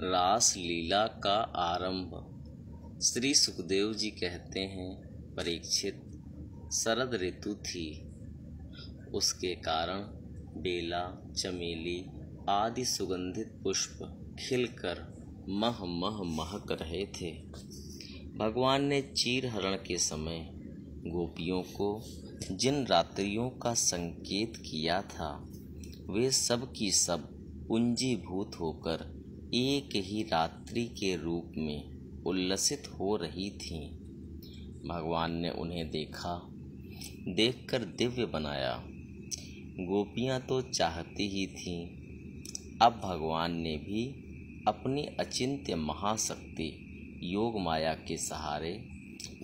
रास लीला का आरंभ। श्री सुखदेव जी कहते हैं, परीक्षित, शरद ऋतु थी। उसके कारण बेला, चमेली आदि सुगंधित पुष्प खिलकर मह मह महक रहे थे। भगवान ने चीर हरण के समय गोपियों को जिन रात्रियों का संकेत किया था, वे सब की सब पुंजीभूत होकर एक ही रात्रि के रूप में उल्लसित हो रही थीं। भगवान ने उन्हें देखकर दिव्य बनाया। गोपियां तो चाहती ही थीं। अब भगवान ने भी अपनी अचिंत्य महाशक्ति योग माया के सहारे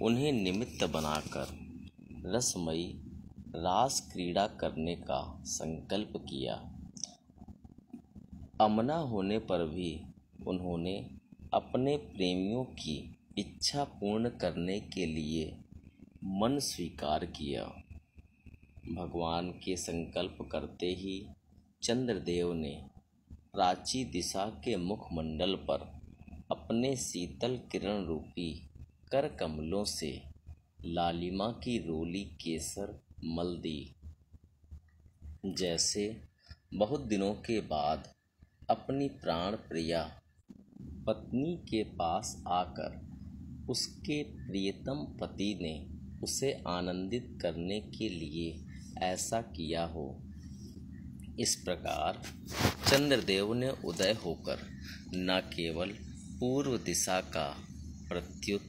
उन्हें निमित्त बनाकर रसमयी रास क्रीड़ा करने का संकल्प किया। अमना होने पर भी उन्होंने अपने प्रेमियों की इच्छा पूर्ण करने के लिए मन स्वीकार किया। भगवान के संकल्प करते ही चंद्रदेव ने प्राची दिशा के मुखमंडल पर अपने शीतल किरण रूपी कर कमलों से लालिमा की रोली केसर मल दी। जैसे बहुत दिनों के बाद अपनी प्राण प्रिया पत्नी के पास आकर उसके प्रियतम पति ने उसे आनंदित करने के लिए ऐसा किया हो। इस प्रकार चंद्रदेव ने उदय होकर न केवल पूर्व दिशा का प्रत्युत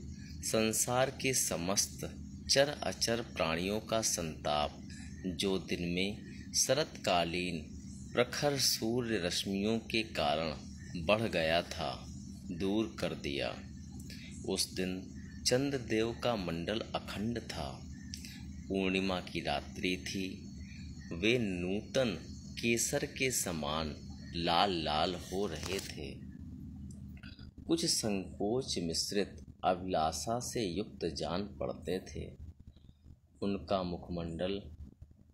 संसार के समस्त चर अचर प्राणियों का संताप, जो दिन में शरतकालीन प्रखर सूर्य रश्मियों के कारण बढ़ गया था, दूर कर दिया। उस दिन चंद्रदेव का मंडल अखंड था। पूर्णिमा की रात्रि थी। वे नूतन केसर के समान लाल लाल हो रहे थे। कुछ संकोच मिश्रित अभिलाषा से युक्त जान पड़ते थे। उनका मुखमंडल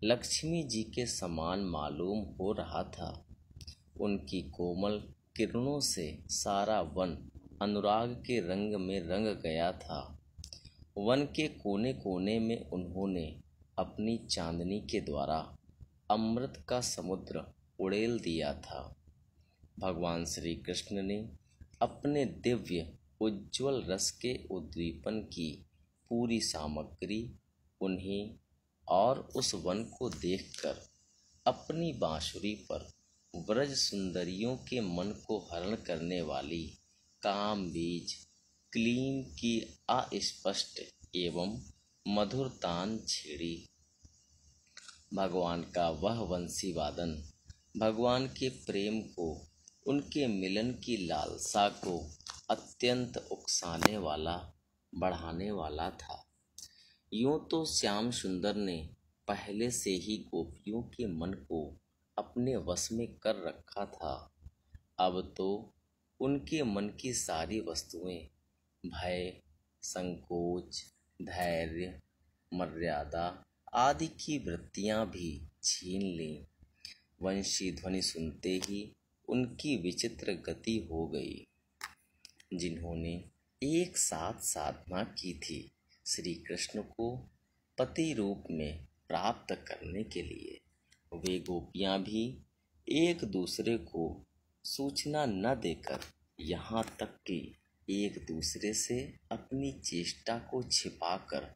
लक्ष्मी जी के समान मालूम हो रहा था। उनकी कोमल किरणों से सारा वन अनुराग के रंग में रंग गया था। वन के कोने कोने में उन्होंने अपनी चांदनी के द्वारा अमृत का समुद्र उड़ेल दिया था। भगवान श्री कृष्ण ने अपने दिव्य उज्ज्वल रस के उद्दीपन की पूरी सामग्री उन्हें और उस वन को देखकर अपनी बांसुरी पर व्रज सुंदरियों के मन को हरण करने वाली काम बीज क्लीन की अस्पष्ट एवं मधुर तान छेड़ी। भगवान का वह वंशी वादन भगवान के प्रेम को, उनके मिलन की लालसा को अत्यंत उकसाने वाला, बढ़ाने वाला था। यूं तो श्याम सुंदर ने पहले से ही गोपियों के मन को अपने वश में कर रखा था। अब तो उनके मन की सारी वस्तुएं भय, संकोच, धैर्य, मर्यादा आदि की वृत्तियां भी छीन लीं। वंशी ध्वनि सुनते ही उनकी विचित्र गति हो गई। जिन्होंने एक साथ साधना की थी श्री कृष्ण को पति रूप में प्राप्त करने के लिए, वे गोपियां भी एक दूसरे को सूचना न देकर, यहाँ तक कि एक दूसरे से अपनी चेष्टा को छिपाकर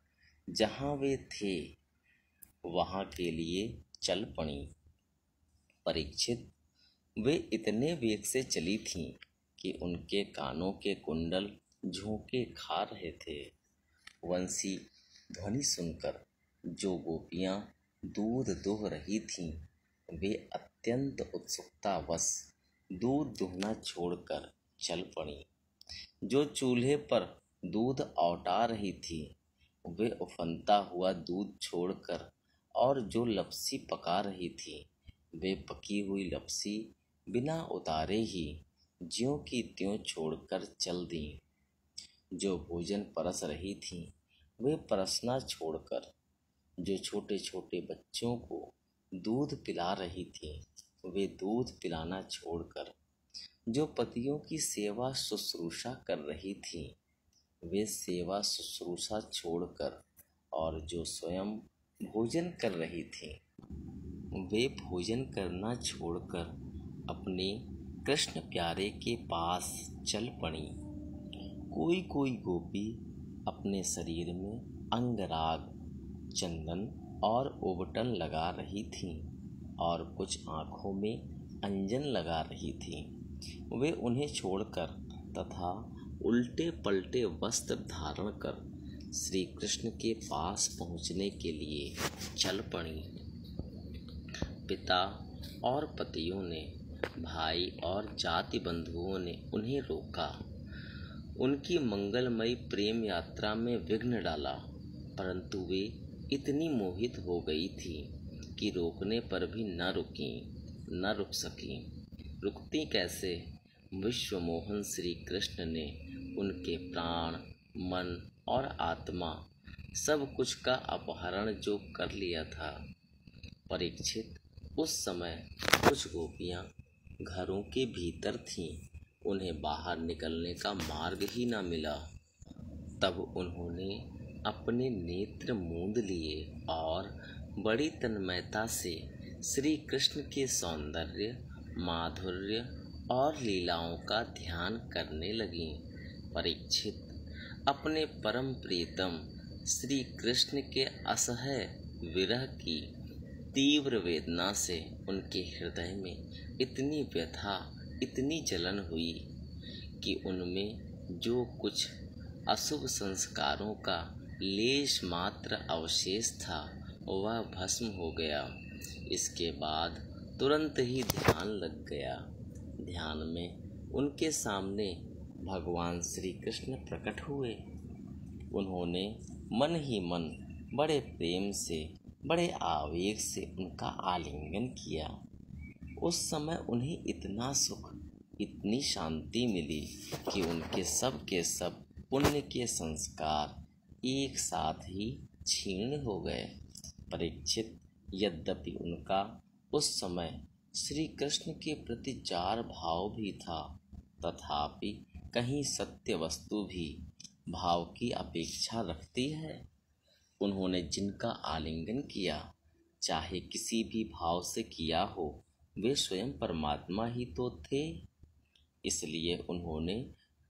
जहाँ वे थे वहाँ के लिए चल पड़ी। परीक्षित, वे इतने वेग से चली थीं कि उनके कानों के कुंडल झोंके खा रहे थे। वंशी ध्वनि सुनकर जो गोपियां दूध दुह रही थीं, वे अत्यंत उत्सुकतावश दूध दुहना छोड़कर चल पड़ी। जो चूल्हे पर दूध औटा रही थी, वे उफनता हुआ दूध छोड़कर, और जो लपसी पका रही थी, वे पकी हुई लपसी बिना उतारे ही ज्यों की त्यों छोड़कर चल दी। जो भोजन परस रही थीं, वे परसना छोड़कर, जो छोटे छोटे बच्चों को दूध पिला रही थीं, वे दूध पिलाना छोड़कर जो पतियों की सेवा शुश्रूषा कर रही थीं, वे सेवा शुश्रूषा छोड़कर और जो स्वयं भोजन कर रही थीं, वे भोजन करना छोड़कर अपने कृष्ण प्यारे के पास चल पड़ी। कोई कोई गोपी अपने शरीर में अंगराग, चंदन और उबटन लगा रही थीं और कुछ आँखों में अंजन लगा रही थीं। वे उन्हें छोड़कर तथा उल्टे पलटे वस्त्र धारण कर श्री कृष्ण के पास पहुँचने के लिए चल पड़ी। पिता और पतियों ने, भाई और जाति बंधुओं ने उन्हें रोका, उनकी मंगलमयी प्रेम यात्रा में विघ्न डाला, परंतु वे इतनी मोहित हो गई थी कि रोकने पर भी न रुक सकी। रुकती कैसे? विश्वमोहन श्री कृष्ण ने उनके प्राण, मन और आत्मा सब कुछ का अपहरण जो कर लिया था। परीक्षित, उस समय कुछ गोपियां घरों के भीतर थीं, उन्हें बाहर निकलने का मार्ग ही न मिला। तब उन्होंने अपने नेत्र मूंद लिए और बड़ी तन्मयता से श्री कृष्ण के सौंदर्य, माधुर्य और लीलाओं का ध्यान करने लगीं। परीक्षित, अपने परम प्रियतम श्री कृष्ण के असह्य विरह की तीव्र वेदना से उनके हृदय में इतनी व्यथा, इतनी जलन हुई कि उनमें जो कुछ अशुभ संस्कारों का लेश मात्र अवशेष था वह भस्म हो गया। इसके बाद तुरंत ही ध्यान लग गया। ध्यान में उनके सामने भगवान श्री कृष्ण प्रकट हुए। उन्होंने मन ही मन बड़े प्रेम से, बड़े आवेग से उनका आलिंगन किया। उस समय उन्हें इतना सुख, इतनी शांति मिली कि उनके सब के सब पुण्य के संस्कार एक साथ ही क्षीण हो गए। परीक्षित, यद्यपि उनका उस समय श्री कृष्ण के प्रति जार भाव भी था, तथापि कहीं सत्य वस्तु भी भाव की अपेक्षा रखती है। उन्होंने जिनका आलिंगन किया, चाहे किसी भी भाव से किया हो, वे स्वयं परमात्मा ही तो थे। इसलिए उन्होंने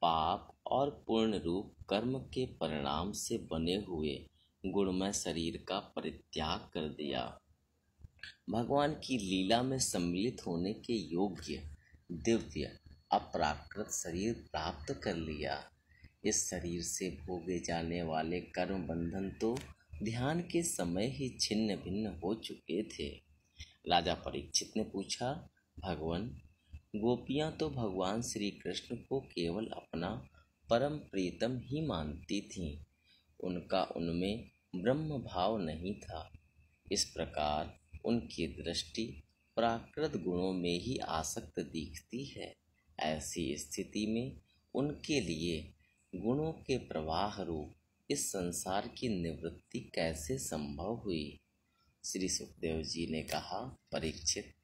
पाप और पूर्ण रूप कर्म के परिणाम से बने हुए गुणमय शरीर का परित्याग कर दिया। भगवान की लीला में सम्मिलित होने के योग्य दिव्य अपराकृत शरीर प्राप्त कर लिया। इस शरीर से भोगे जाने वाले कर्म बंधन तो ध्यान के समय ही छिन्न भिन्न हो चुके थे। राजा परीक्षित ने पूछा, भगवान, गोपियां तो भगवान श्री कृष्ण को केवल अपना परम प्रीतम ही मानती थीं, उनका उनमें ब्रह्म भाव नहीं था। इस प्रकार उनकी दृष्टि प्राकृत गुणों में ही आसक्त दिखती है। ऐसी स्थिति में उनके लिए गुणों के प्रवाह रूप इस संसार की निवृत्ति कैसे संभव हुई? श्री सुखदेव जी ने कहा, परीक्षित,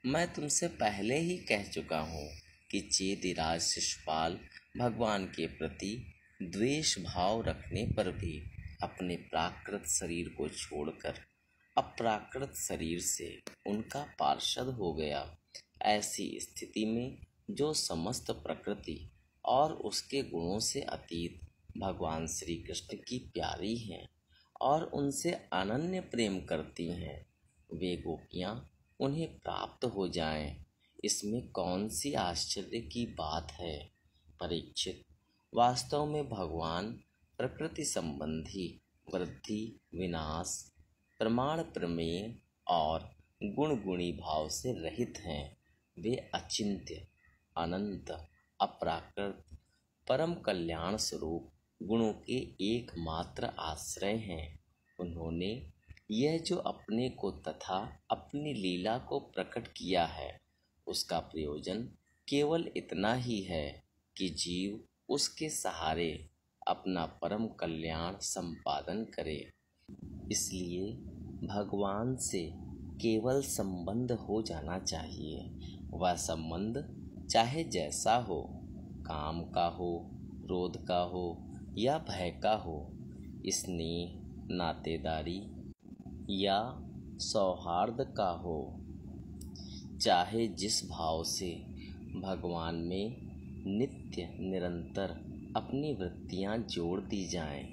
मैं तुमसे पहले ही कह चुका हूँ कि चेदिराज शिशुपाल भगवान के प्रति द्वेष भाव रखने पर भी अपने प्राकृत शरीर को छोड़कर अप्राकृत शरीर से उनका पार्षद हो गया। ऐसी स्थिति में जो समस्त प्रकृति और उसके गुणों से अतीत भगवान श्री कृष्ण की प्यारी हैं और उनसे अनन्य प्रेम करती हैं, वे गोपियाँ उन्हें प्राप्त हो जाएं, इसमें कौन सी आश्चर्य की बात है? परीक्षित, वास्तव में भगवान प्रकृति संबंधी वृद्धि, विनाश, प्रमाण प्रमेय और गुण गुणी भाव से रहित हैं। वे अचिंत्य, अनंत, अपराकृत, परम कल्याण स्वरूप गुणों के एकमात्र आश्रय हैं। उन्होंने यह जो अपने को तथा अपनी लीला को प्रकट किया है, उसका प्रयोजन केवल इतना ही है कि जीव उसके सहारे अपना परम कल्याण संपादन करे। इसलिए भगवान से केवल संबंध हो जाना चाहिए। वह संबंध चाहे जैसा हो, काम का हो, क्रोध का हो या भय का हो, स्नेह, नातेदारी या सौहार्द का हो, चाहे जिस भाव से भगवान में नित्य निरंतर अपनी वृत्तियां जोड़ दी जाएं,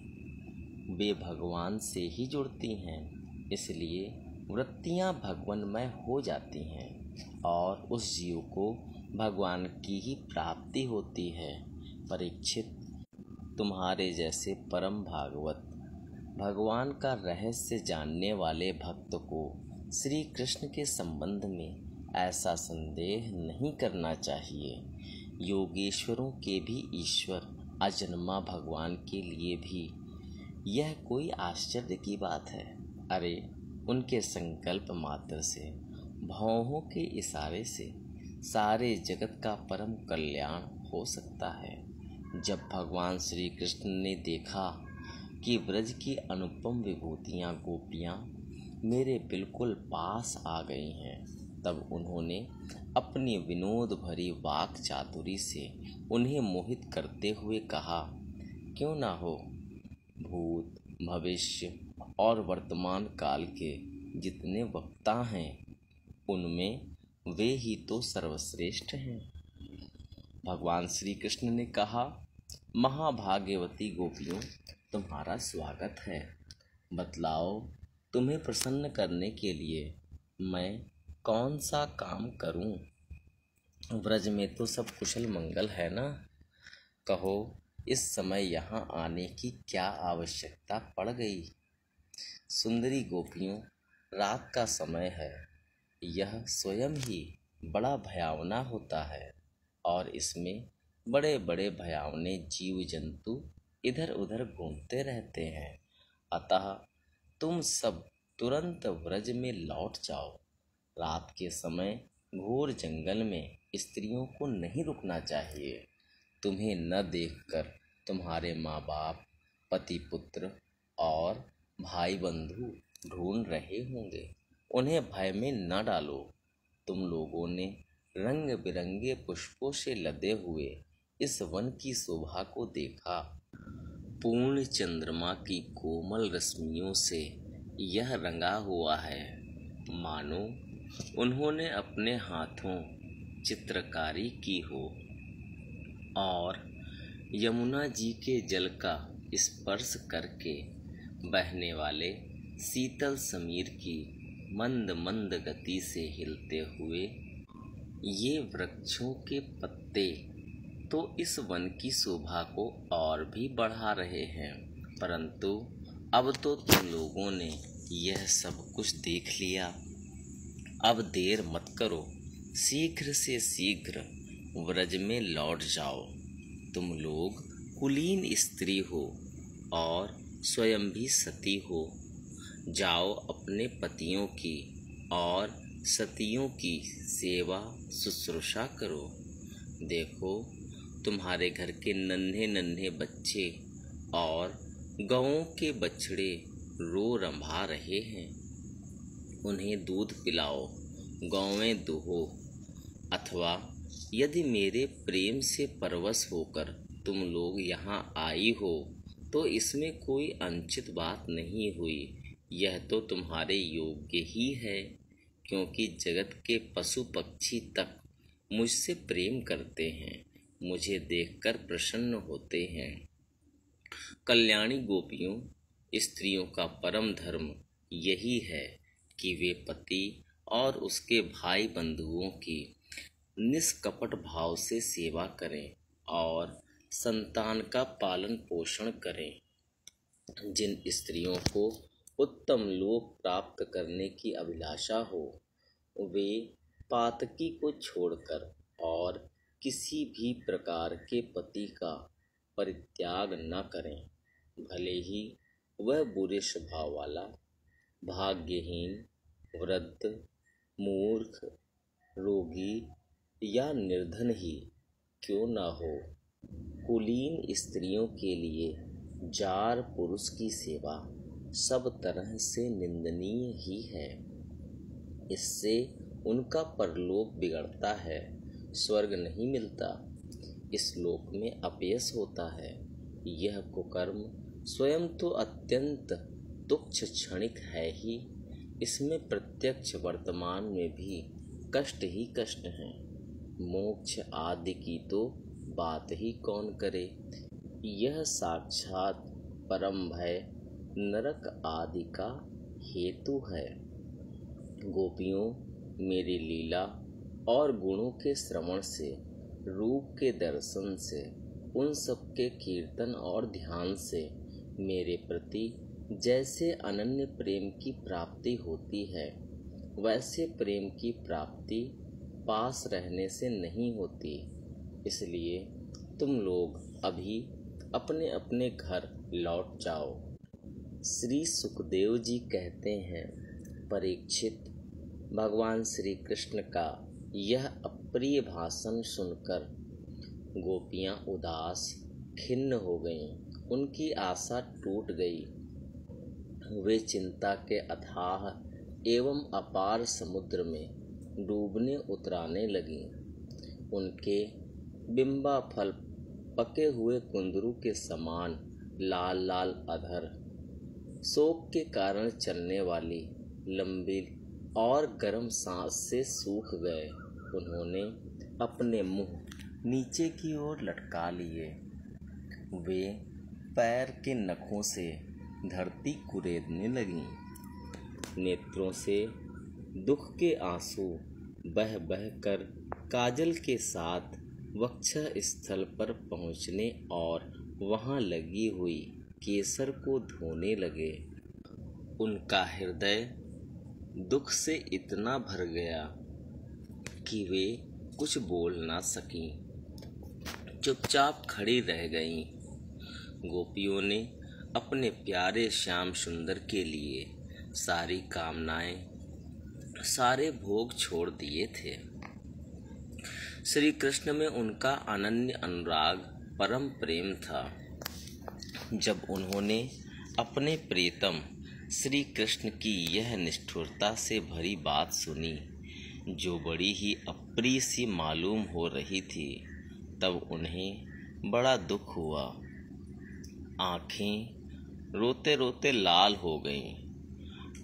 वे भगवान से ही जुड़ती हैं, इसलिए वृत्तियां भगवानमय हो जाती हैं और उस जीव को भगवान की ही प्राप्ति होती है। परीक्षित, तुम्हारे जैसे परम भागवत भगवान का रहस्य जानने वाले भक्त को श्री कृष्ण के संबंध में ऐसा संदेह नहीं करना चाहिए। योगेश्वरों के भी ईश्वर अजन्मा भगवान के लिए भी यह कोई आश्चर्य की बात है। अरे, उनके संकल्प मात्र से, भौहों के इशारे से सारे जगत का परम कल्याण हो सकता है। जब भगवान श्री कृष्ण ने देखा कि ब्रज की अनुपम विभूतियाँ गोपियाँ मेरे बिल्कुल पास आ गई हैं, तब उन्होंने अपनी विनोद भरी वाक चातुरी से उन्हें मोहित करते हुए कहा, क्यों ना हो, भूत, भविष्य और वर्तमान काल के जितने वक्ता हैं, उनमें वे ही तो सर्वश्रेष्ठ हैं। भगवान श्री कृष्ण ने कहा, महाभाग्यवती गोपियों, तुम्हारा स्वागत है। बतलाओ, तुम्हें प्रसन्न करने के लिए मैं कौन सा काम करूं? व्रज में तो सब कुशल मंगल है ना? कहो, इस समय यहाँ आने की क्या आवश्यकता पड़ गई? सुंदरी गोपियों, रात का समय है। यह स्वयं ही बड़ा भयावना होता है और इसमें बड़े बड़े भयावने जीव जंतु इधर उधर घूमते रहते हैं। अतः तुम सब तुरंत व्रज में लौट जाओ। रात के समय घोर जंगल में स्त्रियों को नहीं रुकना चाहिए। तुम्हें न देखकर तुम्हारे माँ बाप, पति पुत्र और भाई बंधु ढूंढ रहे होंगे। उन्हें भय में न डालो। तुम लोगों ने रंग बिरंगे पुष्पों से लदे हुए इस वन की शोभा को देखा। पूर्ण चंद्रमा की कोमल रश्मियों से यह रंगा हुआ है, मानो उन्होंने अपने हाथों चित्रकारी की हो और यमुना जी के जल का स्पर्श करके बहने वाले शीतल समीर की मंद मंद गति से हिलते हुए ये वृक्षों के पत्ते तो इस वन की शोभा को और भी बढ़ा रहे हैं। परंतु अब तो तुम लोगों ने यह सब कुछ देख लिया। अब देर मत करो, शीघ्र से शीघ्र व्रज में लौट जाओ। तुम लोग कुलीन स्त्री हो और स्वयं भी सती हो। जाओ, अपने पतियों की और सतियों की सेवा शुश्रूषा करो। देखो, तुम्हारे घर के नन्हे नन्हे बच्चे और गौओं के बछड़े रो रंभा रहे हैं। उन्हें दूध पिलाओ, गौवें दुहो। अथवा यदि मेरे प्रेम से परवश होकर तुम लोग यहाँ आई हो तो इसमें कोई अनुचित बात नहीं हुई। यह तो तुम्हारे योग्य ही है, क्योंकि जगत के पशु पक्षी तक मुझसे प्रेम करते हैं, मुझे देखकर प्रसन्न होते हैं। कल्याणी गोपियों, स्त्रियों का परम धर्म यही है कि वे पति और उसके भाई बंधुओं की निष्कपट भाव से सेवा करें और संतान का पालन पोषण करें। जिन स्त्रियों को उत्तम लोक प्राप्त करने की अभिलाषा हो, वे पातकी को छोड़कर और किसी भी प्रकार के पति का परित्याग न करें, भले ही वह बुरे स्वभाव वाला, भाग्यहीन, वृद्ध, मूर्ख, रोगी या निर्धन ही क्यों न हो। कुलीन स्त्रियों के लिए जार पुरुष की सेवा सब तरह से निंदनीय ही है। इससे उनका परलोक बिगड़ता है स्वर्ग नहीं मिलता, इस लोक में अपयश होता है। यह कुकर्म स्वयं तो अत्यंत तुच्छ क्षणिक है ही, इसमें प्रत्यक्ष वर्तमान में भी कष्ट ही कष्ट हैं। मोक्ष आदि की तो बात ही कौन करे। यह साक्षात परम भय नरक आदि का हेतु है। गोपियों, मेरी लीला और गुणों के श्रवण से, रूप के दर्शन से, उन सब के कीर्तन और ध्यान से मेरे प्रति जैसे अनन्य प्रेम की प्राप्ति होती है, वैसे प्रेम की प्राप्ति पास रहने से नहीं होती। इसलिए तुम लोग अभी अपने अपने घर लौट जाओ। श्री सुखदेव जी कहते हैं, परीक्षित, भगवान श्री कृष्ण का यह अप्रिय भाषण सुनकर गोपियां उदास खिन्न हो गईं। उनकी आशा टूट गई। वे चिंता के अथाह एवं अपार समुद्र में डूबने उतराने लगी। उनके बिंबा फल पके हुए कुंदरू के समान लाल लाल अधर, शोक के कारण चलने वाली लंबी और गर्म सांस से सूख गए। उन्होंने अपने मुंह नीचे की ओर लटका लिए। वे पैर के नखों से धरती कुरेदने लगीं। नेत्रों से दुख के आंसू बह बह कर काजल के साथ वक्षः स्थल पर पहुँचने और वहाँ लगी हुई केसर को धोने लगे। उनका हृदय दुख से इतना भर गया कि वे कुछ बोल ना सकीं, चुपचाप खड़ी रह गईं। गोपियों ने अपने प्यारे श्याम सुंदर के लिए सारी कामनाएं, सारे भोग छोड़ दिए थे। श्री कृष्ण में उनका अनन्य अनुराग, परम प्रेम था। जब उन्होंने अपने प्रियतम श्री कृष्ण की यह निष्ठुरता से भरी बात सुनी, जो बड़ी ही अप्रिय सी मालूम हो रही थी, तब उन्हें बड़ा दुख हुआ। आंखें रोते रोते लाल हो गईं,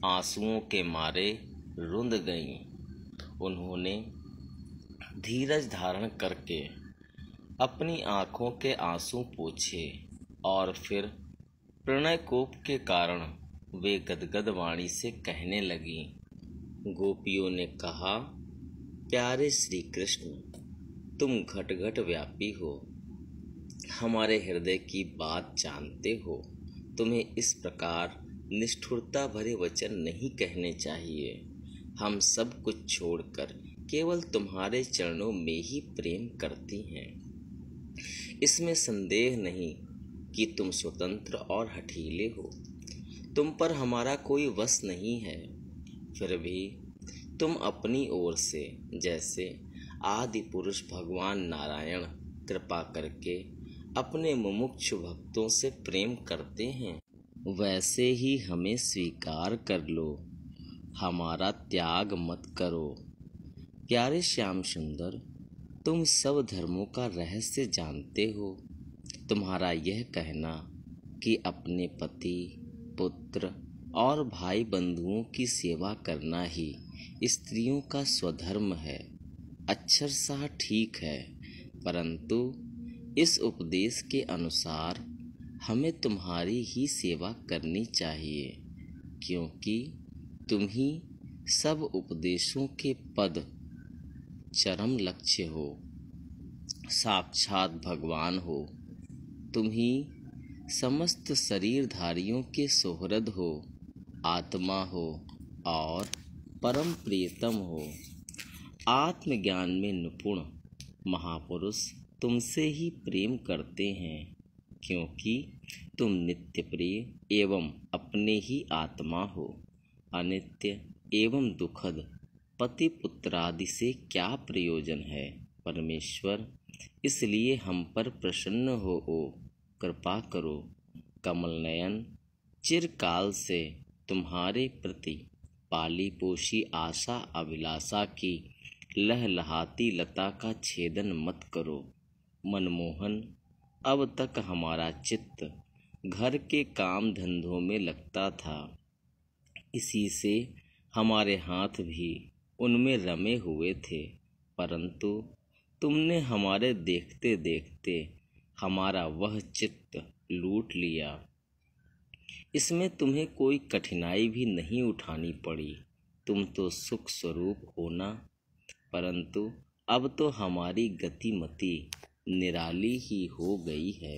आंसुओं के मारे रुंध गईं। उन्होंने धीरज धारण करके अपनी आंखों के आंसू पोंछे और फिर प्रणय कोप के कारण वे गदगद वाणी से कहने लगी। गोपियों ने कहा, प्यारे श्री कृष्ण, तुम घट घट व्यापी हो, हमारे हृदय की बात जानते हो। तुम्हें इस प्रकार निष्ठुरता भरे वचन नहीं कहने चाहिए। हम सब कुछ छोड़कर केवल तुम्हारे चरणों में ही प्रेम करती हैं। इसमें संदेह नहीं कि तुम स्वतंत्र और हठीले हो। तुम पर हमारा कोई वश नहीं है। फिर भी तुम अपनी ओर से जैसे आदि पुरुष भगवान नारायण कृपा करके अपने मुमुक्षु भक्तों से प्रेम करते हैं, वैसे ही हमें स्वीकार कर लो। हमारा त्याग मत करो। प्यारे श्याम सुंदर, तुम सब धर्मों का रहस्य जानते हो। तुम्हारा यह कहना कि अपने पति, पुत्र और भाई बंधुओं की सेवा करना ही स्त्रियों का स्वधर्म है, अक्षरशः ठीक है, परंतु इस उपदेश के अनुसार हमें तुम्हारी ही सेवा करनी चाहिए, क्योंकि तुम ही सब उपदेशों के पद चरम लक्ष्य हो, साक्षात भगवान हो। तुम ही समस्त शरीरधारियों के सोहरद हो, आत्मा हो और परम प्रियतम हो। आत्मज्ञान में निपुण महापुरुष तुमसे ही प्रेम करते हैं, क्योंकि तुम नित्य प्रिय एवं अपने ही आत्मा हो। अनित्य एवं दुखद पति पुत्र आदि से क्या प्रयोजन है परमेश्वर, इसलिए हम पर प्रसन्न हो, कृपा करो। कमल नयन, चिरकाल से तुम्हारे प्रति पाली पोषी आशा अभिलाषा की लहलहाती लता का छेदन मत करो। मनमोहन, अब तक हमारा चित्त घर के काम धंधों में लगता था, इसी से हमारे हाथ भी उनमें रमे हुए थे, परंतु तुमने हमारे देखते देखते हमारा वह चित्त लूट लिया। इसमें तुम्हें कोई कठिनाई भी नहीं उठानी पड़ी, तुम तो सुख स्वरूप हो ना। परंतु अब तो हमारी गतिमति निराली ही हो गई है।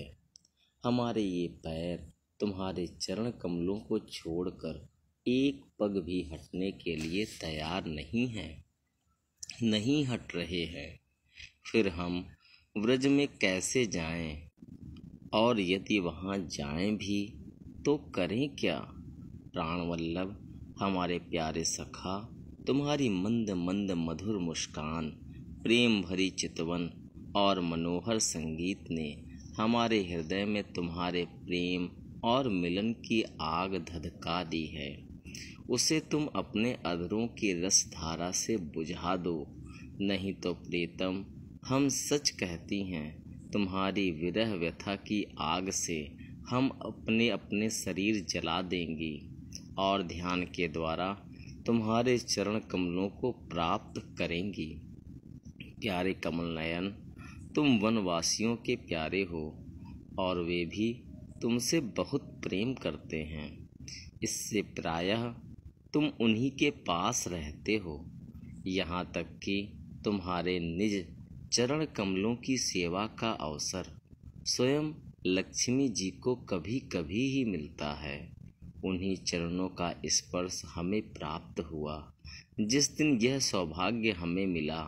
हमारे ये पैर तुम्हारे चरण कमलों को छोड़कर एक पग भी हटने के लिए तैयार नहीं हैं, नहीं हट रहे हैं। फिर हम व्रज में कैसे जाएं? और यदि वहाँ जाएं भी तो करें क्या? प्राणवल्लभ, हमारे प्यारे सखा, तुम्हारी मंद मंद मधुर मुस्कान, प्रेम भरी चितवन और मनोहर संगीत ने हमारे हृदय में तुम्हारे प्रेम और मिलन की आग धधका दी है। उसे तुम अपने अधरों की रस धारा से बुझा दो, नहीं तो प्रीतम, हम सच कहती हैं, तुम्हारी विरह व्यथा की आग से हम अपने अपने शरीर जला देंगी और ध्यान के द्वारा तुम्हारे चरण कमलों को प्राप्त करेंगी। प्यारे कमल नयन, तुम वनवासियों के प्यारे हो और वे भी तुमसे बहुत प्रेम करते हैं। इससे प्रायः तुम उन्हीं के पास रहते हो, यहाँ तक कि तुम्हारे निज चरण कमलों की सेवा का अवसर स्वयं लक्ष्मी जी को कभी कभी ही मिलता है। उन्हीं चरणों का स्पर्श हमें प्राप्त हुआ जिस दिन यह सौभाग्य हमें मिला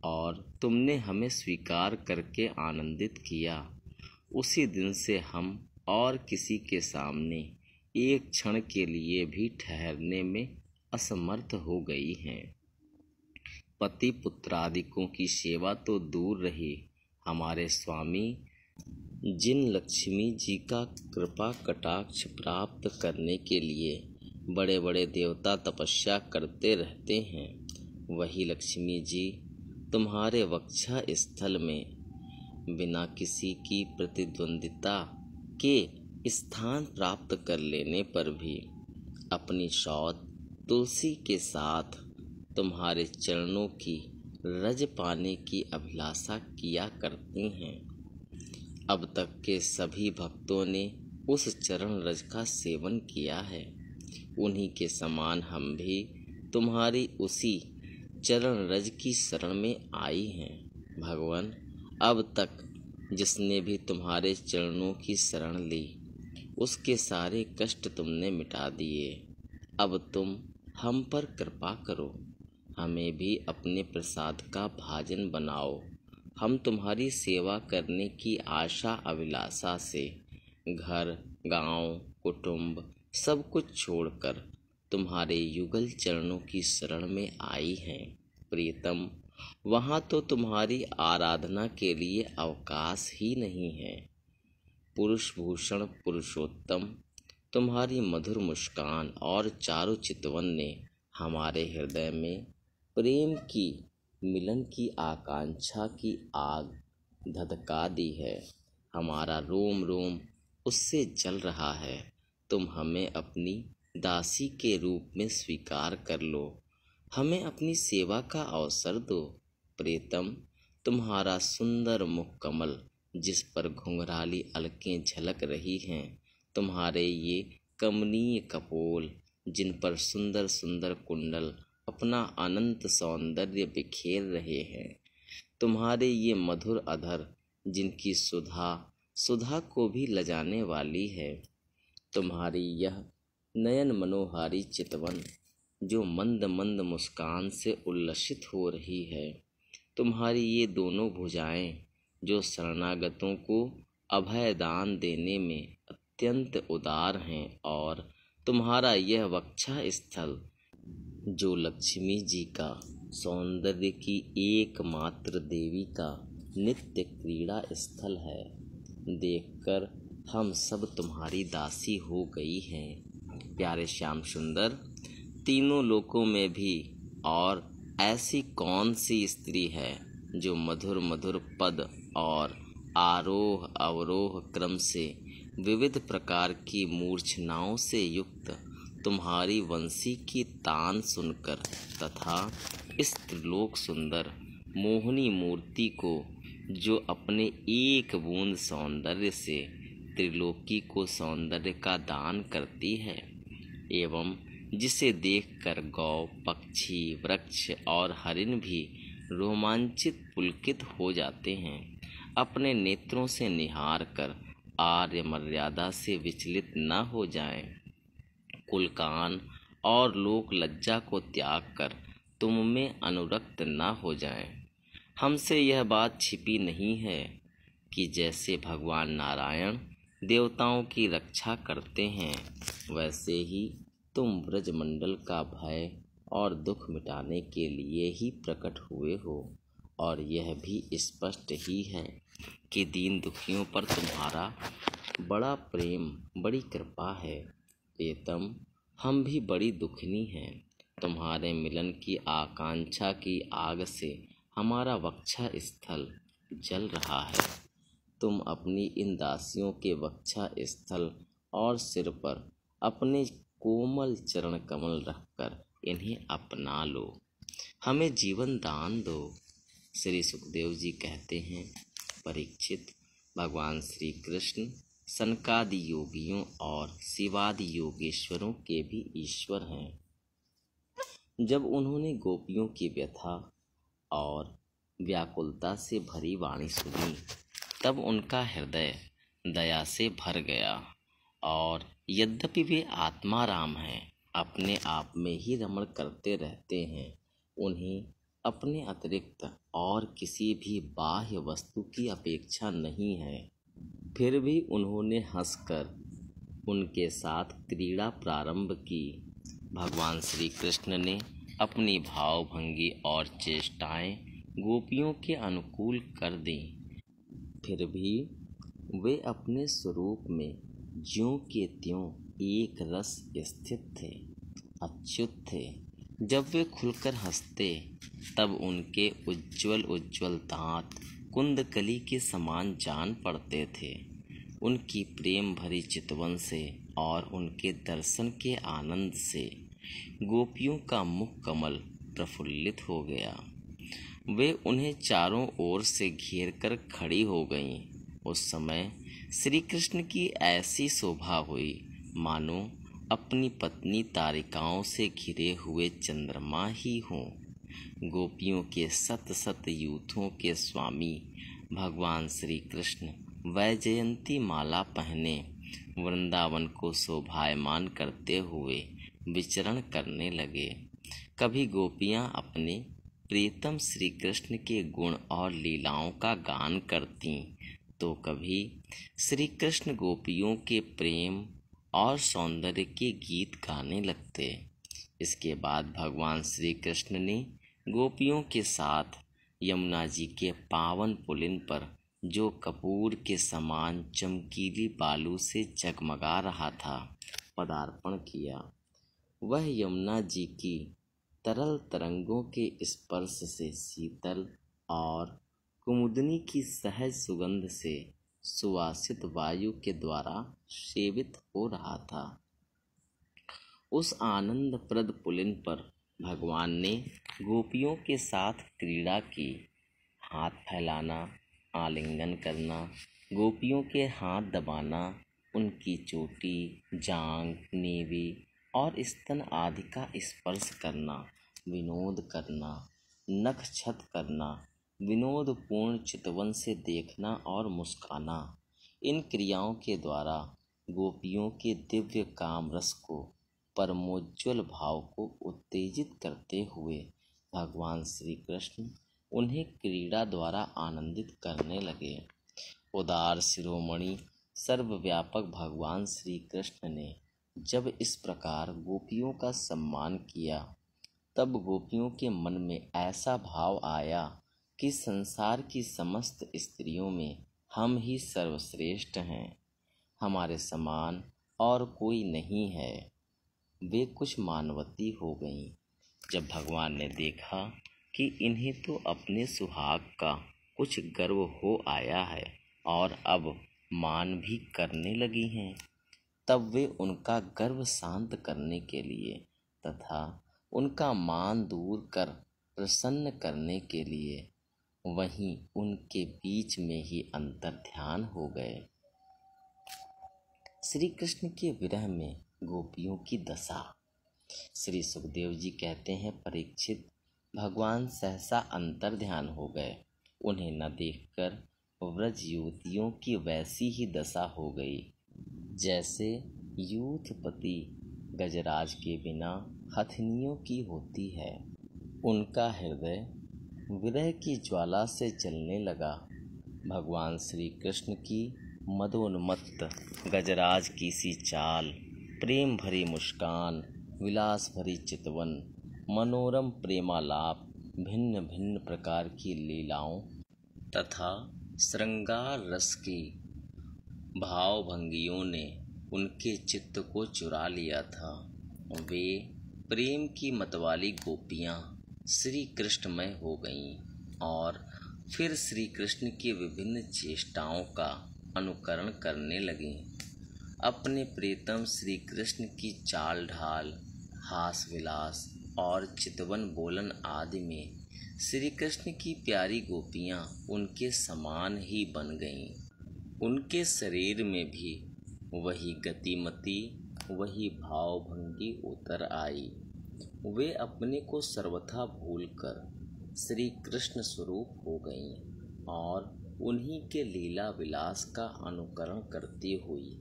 और तुमने हमें स्वीकार करके आनंदित किया। उसी दिन से हम और किसी के सामने एक क्षण के लिए भी ठहरने में असमर्थ हो गई हैं। पति पुत्रादिकों की सेवा तो दूर रही, हमारे स्वामी जिन लक्ष्मी जी का कृपा कटाक्ष प्राप्त करने के लिए बड़े बड़े देवता तपस्या करते रहते हैं, वही लक्ष्मी जी तुम्हारे वक्षा स्थल में बिना किसी की प्रतिद्वंदिता के स्थान प्राप्त कर लेने पर भी अपनी सौत तुलसी के साथ तुम्हारे चरणों की रज पाने की अभिलाषा किया करती हैं। अब तक के सभी भक्तों ने उस चरण रज का सेवन किया है, उन्हीं के समान हम भी तुम्हारी उसी चरण रज की शरण में आई हैं। भगवान, अब तक जिसने भी तुम्हारे चरणों की शरण ली उसके सारे कष्ट तुमने मिटा दिए। अब तुम हम पर कृपा करो, हमें भी अपने प्रसाद का भाजन बनाओ। हम तुम्हारी सेवा करने की आशा अभिलाषा से घर गांव कुटुंब सब कुछ छोड़कर तुम्हारे युगल चरणों की शरण में आई हैं। प्रीतम, वहाँ तो तुम्हारी आराधना के लिए अवकाश ही नहीं है। पुरुष भूषण पुरुषोत्तम, तुम्हारी मधुर मुस्कान और चारु चितवन ने हमारे हृदय में प्रेम की मिलन की आकांक्षा की आग धधका दी है। हमारा रोम रोम उससे जल रहा है। तुम हमें अपनी दासी के रूप में स्वीकार कर लो, हमें अपनी सेवा का अवसर दो। प्रीतम, तुम्हारा सुंदर मुख कमल जिस पर घुंघराली अलकें झलक रही हैं, तुम्हारे ये कमनीय कपोल जिन पर सुंदर सुंदर कुंडल अपना अनंत सौंदर्य बिखेर रहे हैं, तुम्हारे ये मधुर अधर जिनकी सुधा सुधा को भी लजाने वाली है, तुम्हारी यह नयन मनोहारी चितवन जो मंद मंद मुस्कान से उल्लसित हो रही है, तुम्हारी ये दोनों भुजाएं जो शरणागतों को अभय दान देने में अत्यंत उदार हैं, और तुम्हारा यह वक्षा स्थल जो लक्ष्मी जी का सौंदर्य की एकमात्र देवी का नित्य क्रीड़ा स्थल है, देखकर हम सब तुम्हारी दासी हो गई हैं। प्यारे श्याम सुंदर, तीनों लोकों में भी और ऐसी कौन सी स्त्री है जो मधुर मधुर पद और आरोह अवरोह क्रम से विविध प्रकार की मूर्छनाओं से युक्त तुम्हारी वंशी की तान सुनकर तथा इस त्रिलोक सुंदर मोहिनी मूर्ति को जो अपने एक बूंद सौंदर्य से त्रिलोकी को सौंदर्य का दान करती है एवं जिसे देखकर गौ पक्षी वृक्ष और हरिण भी रोमांचित पुलकित हो जाते हैं, अपने नेत्रों से निहार कर आर्य मर्यादा से विचलित न हो जाएं, कुलकान और लोक लज्जा को त्याग कर तुम में अनुरक्त न हो जाएं। हमसे यह बात छिपी नहीं है कि जैसे भगवान नारायण देवताओं की रक्षा करते हैं वैसे ही तुम ब्रजमंडल का भय और दुख मिटाने के लिए ही प्रकट हुए हो, और यह भी स्पष्ट ही है कि दीन दुखियों पर तुम्हारा बड़ा प्रेम बड़ी कृपा है। प्रियतम, हम भी बड़ी दुखनी हैं। तुम्हारे मिलन की आकांक्षा की आग से हमारा वक्षा स्थल जल रहा है। तुम अपनी इन दासियों के वक्षा स्थल और सिर पर अपने कोमल चरण कमल रखकर इन्हें अपना लो, हमें जीवन दान दो। श्री सुखदेव जी कहते हैं, परीक्षित, भगवान श्री कृष्ण सनकादि योगियों और शिवादि योगेश्वरों के भी ईश्वर हैं। जब उन्होंने गोपियों की व्यथा और व्याकुलता से भरी वाणी सुनी तब उनका हृदय दया से भर गया, और यद्यपि वे आत्माराम हैं, अपने आप में ही रमण करते रहते हैं, उन्हें अपने अतिरिक्त और किसी भी बाह्य वस्तु की अपेक्षा नहीं है, फिर भी उन्होंने हंसकर उनके साथ क्रीड़ा प्रारंभ की। भगवान श्री कृष्ण ने अपनी भावभंगी और चेष्टाएं गोपियों के अनुकूल कर दी, फिर भी वे अपने स्वरूप में ज्यों के त्यों एक रस स्थित थे, अच्युत थे। जब वे खुलकर हंसते तब उनके उज्ज्वल उज्ज्वल दांत कुंदकली के समान जान पड़ते थे। उनकी प्रेम भरी चितवन से और उनके दर्शन के आनंद से गोपियों का मुख कमल प्रफुल्लित हो गया। वे उन्हें चारों ओर से घेर कर खड़ी हो गईं। उस समय श्री कृष्ण की ऐसी शोभा हुई मानो अपनी पत्नी तारिकाओं से घिरे हुए चंद्रमा ही हों। गोपियों के सत सत यूथों के स्वामी भगवान श्री कृष्ण वैजयंती माला पहने वृंदावन को शोभायमान करते हुए विचरण करने लगे। कभी गोपियां अपने प्रियतम श्री कृष्ण के गुण और लीलाओं का गान करती तो कभी श्री कृष्ण गोपियों के प्रेम और सौंदर्य के गीत गाने लगते। इसके बाद भगवान श्री कृष्ण ने गोपियों के साथ यमुना जी के पावन पुलिन पर जो कपूर के समान चमकीली बालू से जगमगा रहा था पदार्पण किया। वह यमुना जी की तरल तरंगों के स्पर्श से शीतल और कुमुदनी की सहज सुगंध से सुवासित वायु के द्वारा सेवित हो रहा था। उस आनंदप्रद पुलिन पर भगवान ने गोपियों के साथ क्रीड़ा की। हाथ फैलाना, आलिंगन करना, गोपियों के हाथ दबाना, उनकी चोटी, जांघ, नेवी और स्तन आदि का स्पर्श करना, विनोद करना, नख छत करना, विनोदपूर्ण चितवन से देखना और मुस्काना, इन क्रियाओं के द्वारा गोपियों के दिव्य काम रस को, परमोज्ज्वल भाव को उत्तेजित करते हुए भगवान श्री कृष्ण उन्हें क्रीड़ा द्वारा आनंदित करने लगे। उदार शिरोमणि सर्वव्यापक भगवान श्री कृष्ण ने जब इस प्रकार गोपियों का सम्मान किया तब गोपियों के मन में ऐसा भाव आया कि संसार की समस्त स्त्रियों में हम ही सर्वश्रेष्ठ हैं, हमारे समान और कोई नहीं है। वे कुछ मानवती हो गईं। जब भगवान ने देखा कि इन्हें तो अपने सुहाग का कुछ गर्व हो आया है और अब मान भी करने लगी हैं। तब वे उनका गर्व शांत करने के लिए तथा उनका मान दूर कर प्रसन्न करने के लिए वहीं उनके बीच में ही अंतर ध्यान हो गए। श्री कृष्ण के विरह में गोपियों की दशा। श्री सुखदेव जी कहते हैं, परीक्षित, भगवान सहसा अंतर ध्यान हो गए। उन्हें न देखकर व्रज युवतियों की वैसी ही दशा हो गई जैसे यूथपति गजराज के बिना हथनियों की होती है। उनका हृदय विरह की ज्वाला से जलने लगा। भगवान श्री कृष्ण की मदोन्मत्त गजराज की सी चाल, प्रेम भरी मुस्कान, विलास भरी चितवन, मनोरम प्रेमालाप, भिन्न भिन्न प्रकार की लीलाओं तथा श्रृंगार रस की भावभंगियों ने उनके चित्त को चुरा लिया था। वे प्रेम की मतवाली गोपियां श्री कृष्णमय हो गईं और फिर श्री कृष्ण की विभिन्न चेष्टाओं का अनुकरण करने लगीं। अपने प्रीतम श्री कृष्ण की चाल ढाल, हास विलास और चितवन बोलन आदि में श्री कृष्ण की प्यारी गोपियां उनके समान ही बन गईं। उनके शरीर में भी वही गतिमती, वही भावभंगी उतर आई। वे अपने को सर्वथा भूलकर श्री कृष्ण स्वरूप हो गईं और उन्हीं के लीला विलास का अनुकरण करती हुई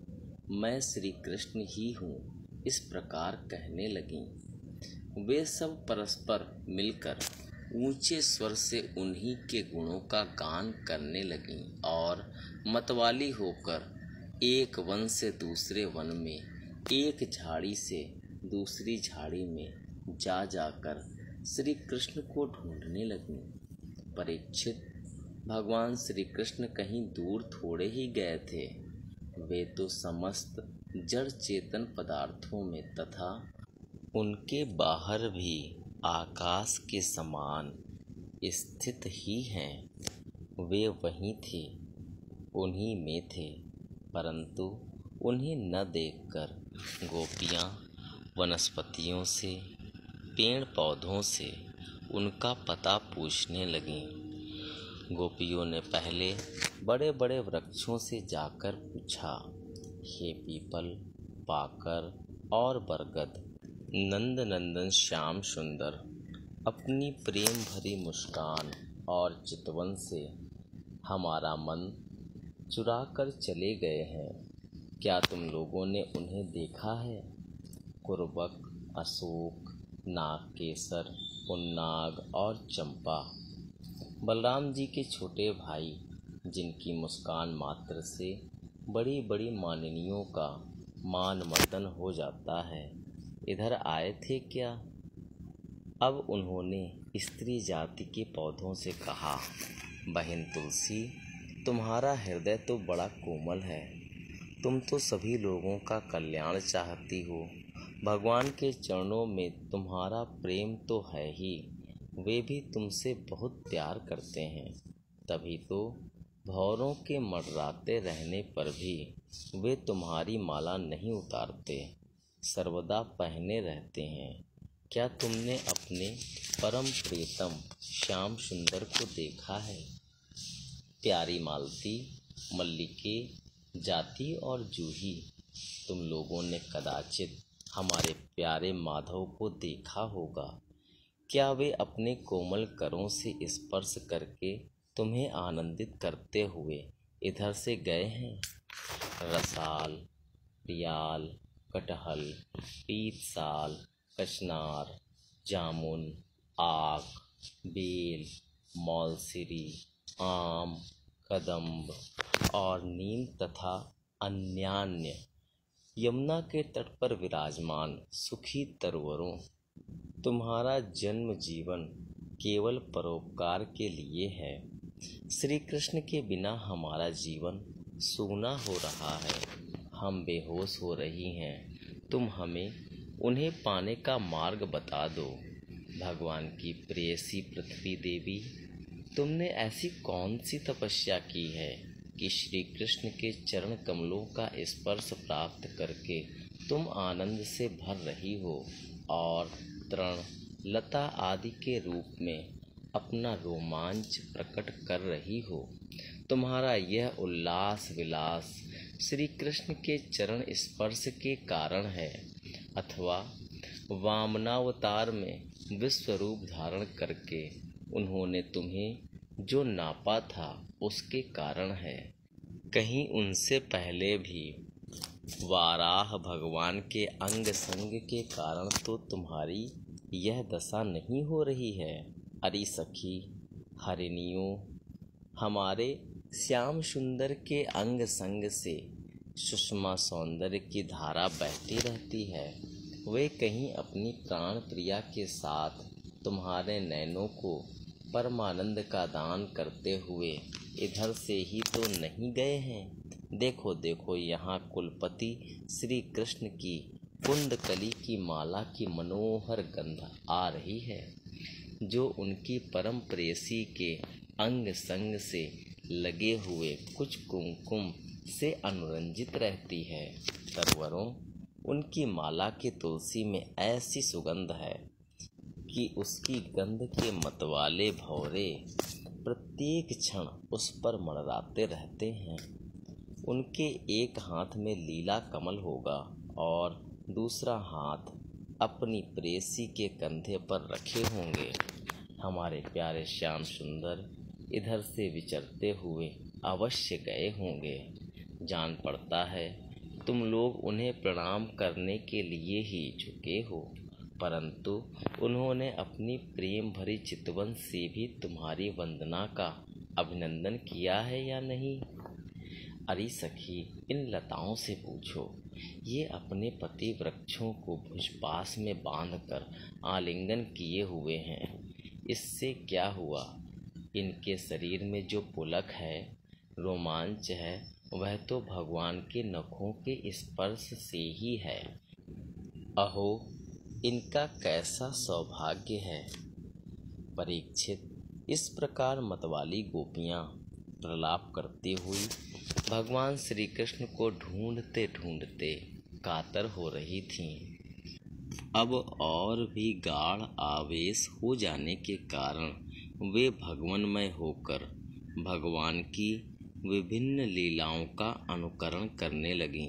मैं श्री कृष्ण ही हूँ इस प्रकार कहने लगीं। वे सब परस्पर मिलकर ऊंचे स्वर से उन्हीं के गुणों का गान करने लगीं और मतवाली होकर एक वन से दूसरे वन में, एक झाड़ी से दूसरी झाड़ी में जा जाकर श्री कृष्ण को ढूंढने लगीं। परीक्षित, भगवान श्री कृष्ण कहीं दूर थोड़े ही गए थे। वे तो समस्त जड़ चेतन पदार्थों में तथा उनके बाहर भी आकाश के समान स्थित ही हैं। वे वहीं थे, उन्हीं में थे, परंतु उन्हें न देखकर गोपियां वनस्पतियों से, पेड़ पौधों से उनका पता पूछने लगीं। गोपियों ने पहले बड़े बड़े वृक्षों से जाकर पूछा, हे पीपल, पाकर और बरगद, नंद नंदन श्याम सुंदर, अपनी प्रेम भरी मुस्कान और चितवन से हमारा मन चुरा कर चले गए हैं। क्या तुम लोगों ने उन्हें देखा है? कुरबक, अशोक, नागकेसर, उन्नाग और चंपा, बलराम जी के छोटे भाई, जिनकी मुस्कान मात्र से बड़ी बड़ी माननियों का मान मर्दन हो जाता है, इधर आए थे क्या? अब उन्होंने स्त्री जाति के पौधों से कहा, बहन तुलसी, तुम्हारा हृदय तो बड़ा कोमल है। तुम तो सभी लोगों का कल्याण चाहती हो। भगवान के चरणों में तुम्हारा प्रेम तो है ही, वे भी तुमसे बहुत प्यार करते हैं। तभी तो भौरों के मंडराते रहने पर भी वे तुम्हारी माला नहीं उतारते, सर्वदा पहने रहते हैं। क्या तुमने अपने परम प्रीतम श्याम सुंदर को देखा है? प्यारी मालती, मल्लिके, जाति और जूही, तुम लोगों ने कदाचित हमारे प्यारे माधव को देखा होगा। क्या वे अपने कोमल करों से स्पर्श करके तुम्हें आनंदित करते हुए इधर से गए हैं? रसाल, रियाल, कटहल, पीतसाल, कचनार, जामुन, आक, बेल, मौलसिरी, आम, कदम्ब और नीम तथा अन्यान्य यमुना के तट पर विराजमान सुखी तरवरों, तुम्हारा जन्म जीवन केवल परोपकार के लिए है। श्री कृष्ण के बिना हमारा जीवन सूना हो रहा है। हम बेहोश हो रही हैं। तुम हमें उन्हें पाने का मार्ग बता दो। भगवान की प्रेयसी पृथ्वी देवी, तुमने ऐसी कौन सी तपस्या की है कि श्री कृष्ण के चरण कमलों का स्पर्श प्राप्त करके तुम आनंद से भर रही हो और तृण लता आदि के रूप में अपना रोमांच प्रकट कर रही हो। तुम्हारा यह उल्लास विलास श्री कृष्ण के चरण स्पर्श के कारण है अथवा वामनावतार में विश्व रूप धारण करके उन्होंने तुम्हें जो नापा था उसके कारण है। कहीं उनसे पहले भी वाराह भगवान के अंग संग के कारण तो तुम्हारी यह दशा नहीं हो रही है। अरे सखी हरिणियों, हमारे श्याम सुंदर के अंग संग से सुषमा सौंदर्य की धारा बहती रहती है। वे कहीं अपनी प्राण प्रिया के साथ तुम्हारे नयनों को परमानंद का दान करते हुए इधर से ही तो नहीं गए हैं। देखो देखो, यहाँ कुलपति श्री कृष्ण की कुंडकली की माला की मनोहर गंध आ रही है, जो उनकी परम प्रेयसी के अंग संग से लगे हुए कुछ कुमकुम से अनुरंजित रहती है। सरवरों, उनकी माला की तुलसी में ऐसी सुगंध है कि उसकी गंध के मतवाले भौरे प्रत्येक क्षण उस पर मंडराते रहते हैं। उनके एक हाथ में लीला कमल होगा और दूसरा हाथ अपनी प्रेयसी के कंधे पर रखे होंगे। हमारे प्यारे श्याम सुंदर इधर से विचरते हुए अवश्य गए होंगे। जान पड़ता है तुम लोग उन्हें प्रणाम करने के लिए ही झुके हो, परंतु उन्होंने अपनी प्रेम भरी चितवन से भी तुम्हारी वंदना का अभिनंदन किया है या नहीं? अरे सखी, इन लताओं से पूछो। ये अपने पति वृक्षों को भुजपास में बांधकर आलिंगन किए हुए हैं। इससे क्या हुआ? इनके शरीर में जो पुलक है, रोमांच है, वह तो भगवान के नखों के स्पर्श से ही है। अहो, इनका कैसा सौभाग्य है। परीक्षित, इस प्रकार मतवाली गोपियां प्रलाप करती हुई भगवान श्री कृष्ण को ढूंढते ढूंढते कातर हो रही थीं। अब और भी गाढ़ आवेश हो जाने के कारण वे भगवन्मय होकर भगवान की विभिन्न लीलाओं का अनुकरण करने लगीं।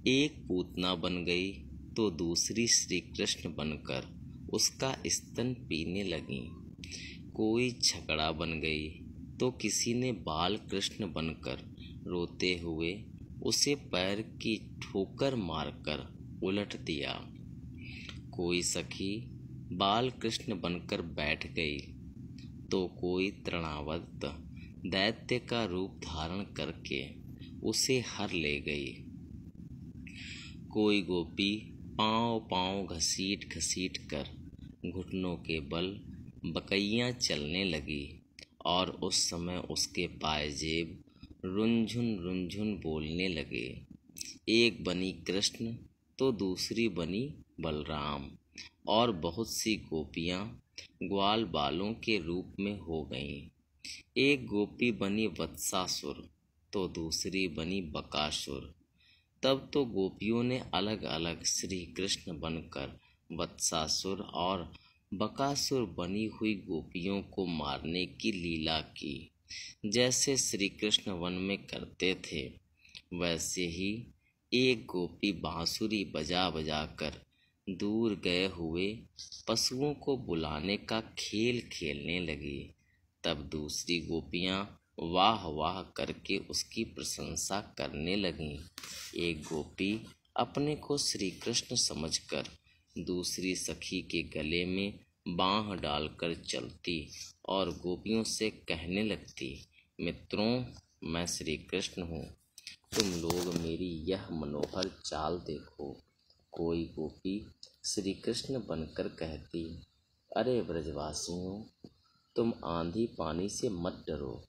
एक पूतना बन गई तो दूसरी श्री कृष्ण बनकर उसका स्तन पीने लगीं। कोई छकड़ा बन गई तो किसी ने बाल कृष्ण बनकर रोते हुए उसे पैर की ठोकर मारकर उलट दिया। कोई सखी बाल कृष्ण बनकर बैठ गई तो कोई तृणावर्त दैत्य का रूप धारण करके उसे हर ले गई। कोई गोपी पांव पांव घसीट घसीट कर घुटनों के बल बकैयां चलने लगी और उस समय उसके पायजेब रुंझुन रुंझुन बोलने लगे। एक बनी कृष्ण तो दूसरी बनी बलराम और बहुत सी गोपियां ग्वाल बालों के रूप में हो गईं। एक गोपी बनी वत्सासुर तो दूसरी बनी बकासुर। तब तो गोपियों ने अलग अलग श्री कृष्ण बनकर वत्सासुर और बकासुर बनी हुई गोपियों को मारने की लीला की। जैसे श्री कृष्ण वन में करते थे, वैसे ही एक गोपी बांसुरी बजा बजा कर दूर गए हुए पशुओं को बुलाने का खेल खेलने लगी। तब दूसरी गोपियां वाह वाह करके उसकी प्रशंसा करने लगीं। एक गोपी अपने को श्री कृष्ण समझकर दूसरी सखी के गले में बांह डालकर चलती और गोपियों से कहने लगती, मित्रों, मैं श्री कृष्ण हूँ, तुम लोग मेरी यह मनोहर चाल देखो। कोई गोपी श्री कृष्ण बनकर कहती, अरे ब्रजवासियों, तुम आंधी पानी से मत डरो,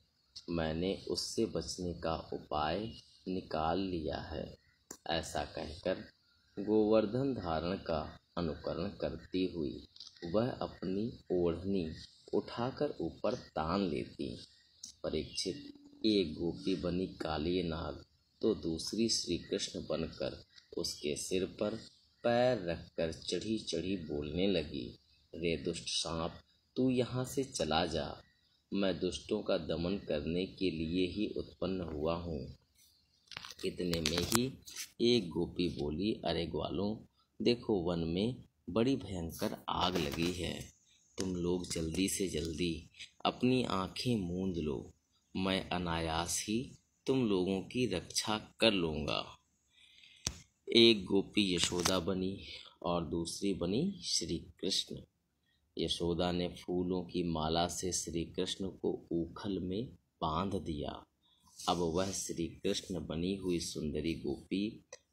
मैंने उससे बचने का उपाय निकाल लिया है। ऐसा कहकर गोवर्धन धारण का अनुकरण करती हुई वह अपनी ओढ़नी उठाकर ऊपर तान लेती। परीक्षित, एक गोपी बनी काली नाग तो दूसरी श्री कृष्ण बनकर उसके सिर पर पैर रखकर चढ़ी चढ़ी बोलने लगी, रे दुष्ट सांप, तू यहाँ से चला जा। मैं दुष्टों का दमन करने के लिए ही उत्पन्न हुआ हूँ। इतने में ही एक गोपी बोली, अरे ग्वालों, देखो वन में बड़ी भयंकर आग लगी है। तुम लोग जल्दी से जल्दी अपनी आंखें मूंद लो, मैं अनायास ही तुम लोगों की रक्षा कर लूँगा। एक गोपी यशोदा बनी और दूसरी बनी श्री कृष्ण। यशोदा ने फूलों की माला से श्री कृष्ण को ऊखल में बांध दिया। अब वह श्री कृष्ण बनी हुई सुंदरी गोपी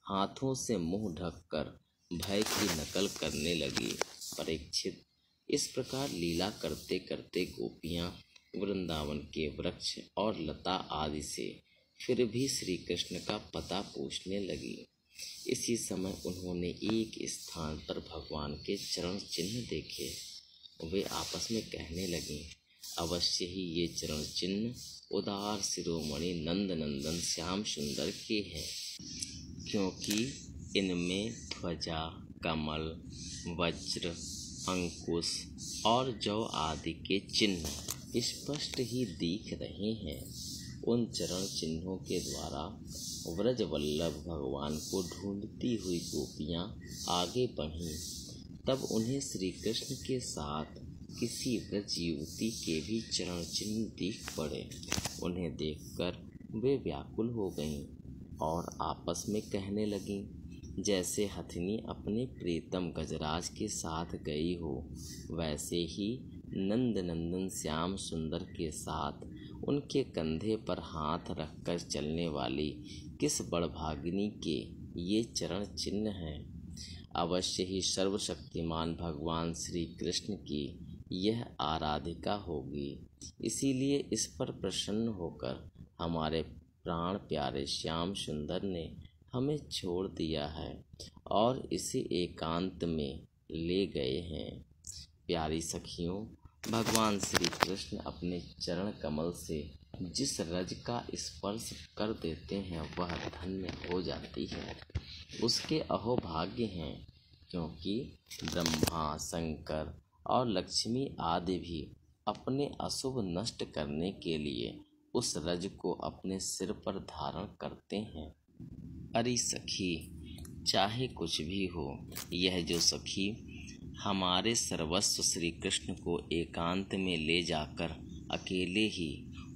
हाथों से मुंह ढककर भय की नकल करने लगी। परीक्षित, इस प्रकार लीला करते करते गोपियां वृंदावन के वृक्ष और लता आदि से फिर भी श्री कृष्ण का पता पूछने लगी। इसी समय उन्होंने एक स्थान पर भगवान के चरण चिन्ह देखे। वे आपस में कहने लगी, अवश्य ही ये चरण चिन्ह उदार शिरोमणि नंद नंदन श्याम सुंदर के हैं, क्योंकि इनमें ध्वजा, कमल, वज्र, अंकुश और जौ आदि के चिन्ह स्पष्ट ही दिख रहे हैं। उन चरण चिन्हों के द्वारा व्रज वल्लभ भगवान को ढूंढती हुई गोपियां आगे बढ़ीं। तब उन्हें श्री कृष्ण के साथ किसी व्रज युवती के भी चरण चिन्ह दिख पड़े। उन्हें देखकर वे व्याकुल हो गईं और आपस में कहने लगीं, जैसे हथिनी अपने प्रीतम गजराज के साथ गई हो, वैसे ही नंद नंदन श्याम सुंदर के साथ उनके कंधे पर हाथ रखकर चलने वाली किस बड़भागिनी के ये चरण चिन्ह हैं। अवश्य ही सर्वशक्तिमान भगवान श्री कृष्ण की यह आराधिका होगी। इसीलिए इस पर प्रसन्न होकर हमारे प्राण प्यारे श्याम सुंदर ने हमें छोड़ दिया है और इसे एकांत में ले गए हैं। प्यारी सखियों, भगवान श्री कृष्ण अपने चरण कमल से जिस रज का स्पर्श कर देते हैं वह धन्य हो जाती है। उसके अहोभाग्य हैं, क्योंकि ब्रह्मा, शंकर और लक्ष्मी आदि भी अपने अशुभ नष्ट करने के लिए उस रज को अपने सिर पर धारण करते हैं। अरे सखी, चाहे कुछ भी हो, यह जो सखी हमारे सर्वस्व श्री कृष्ण को एकांत में ले जाकर अकेले ही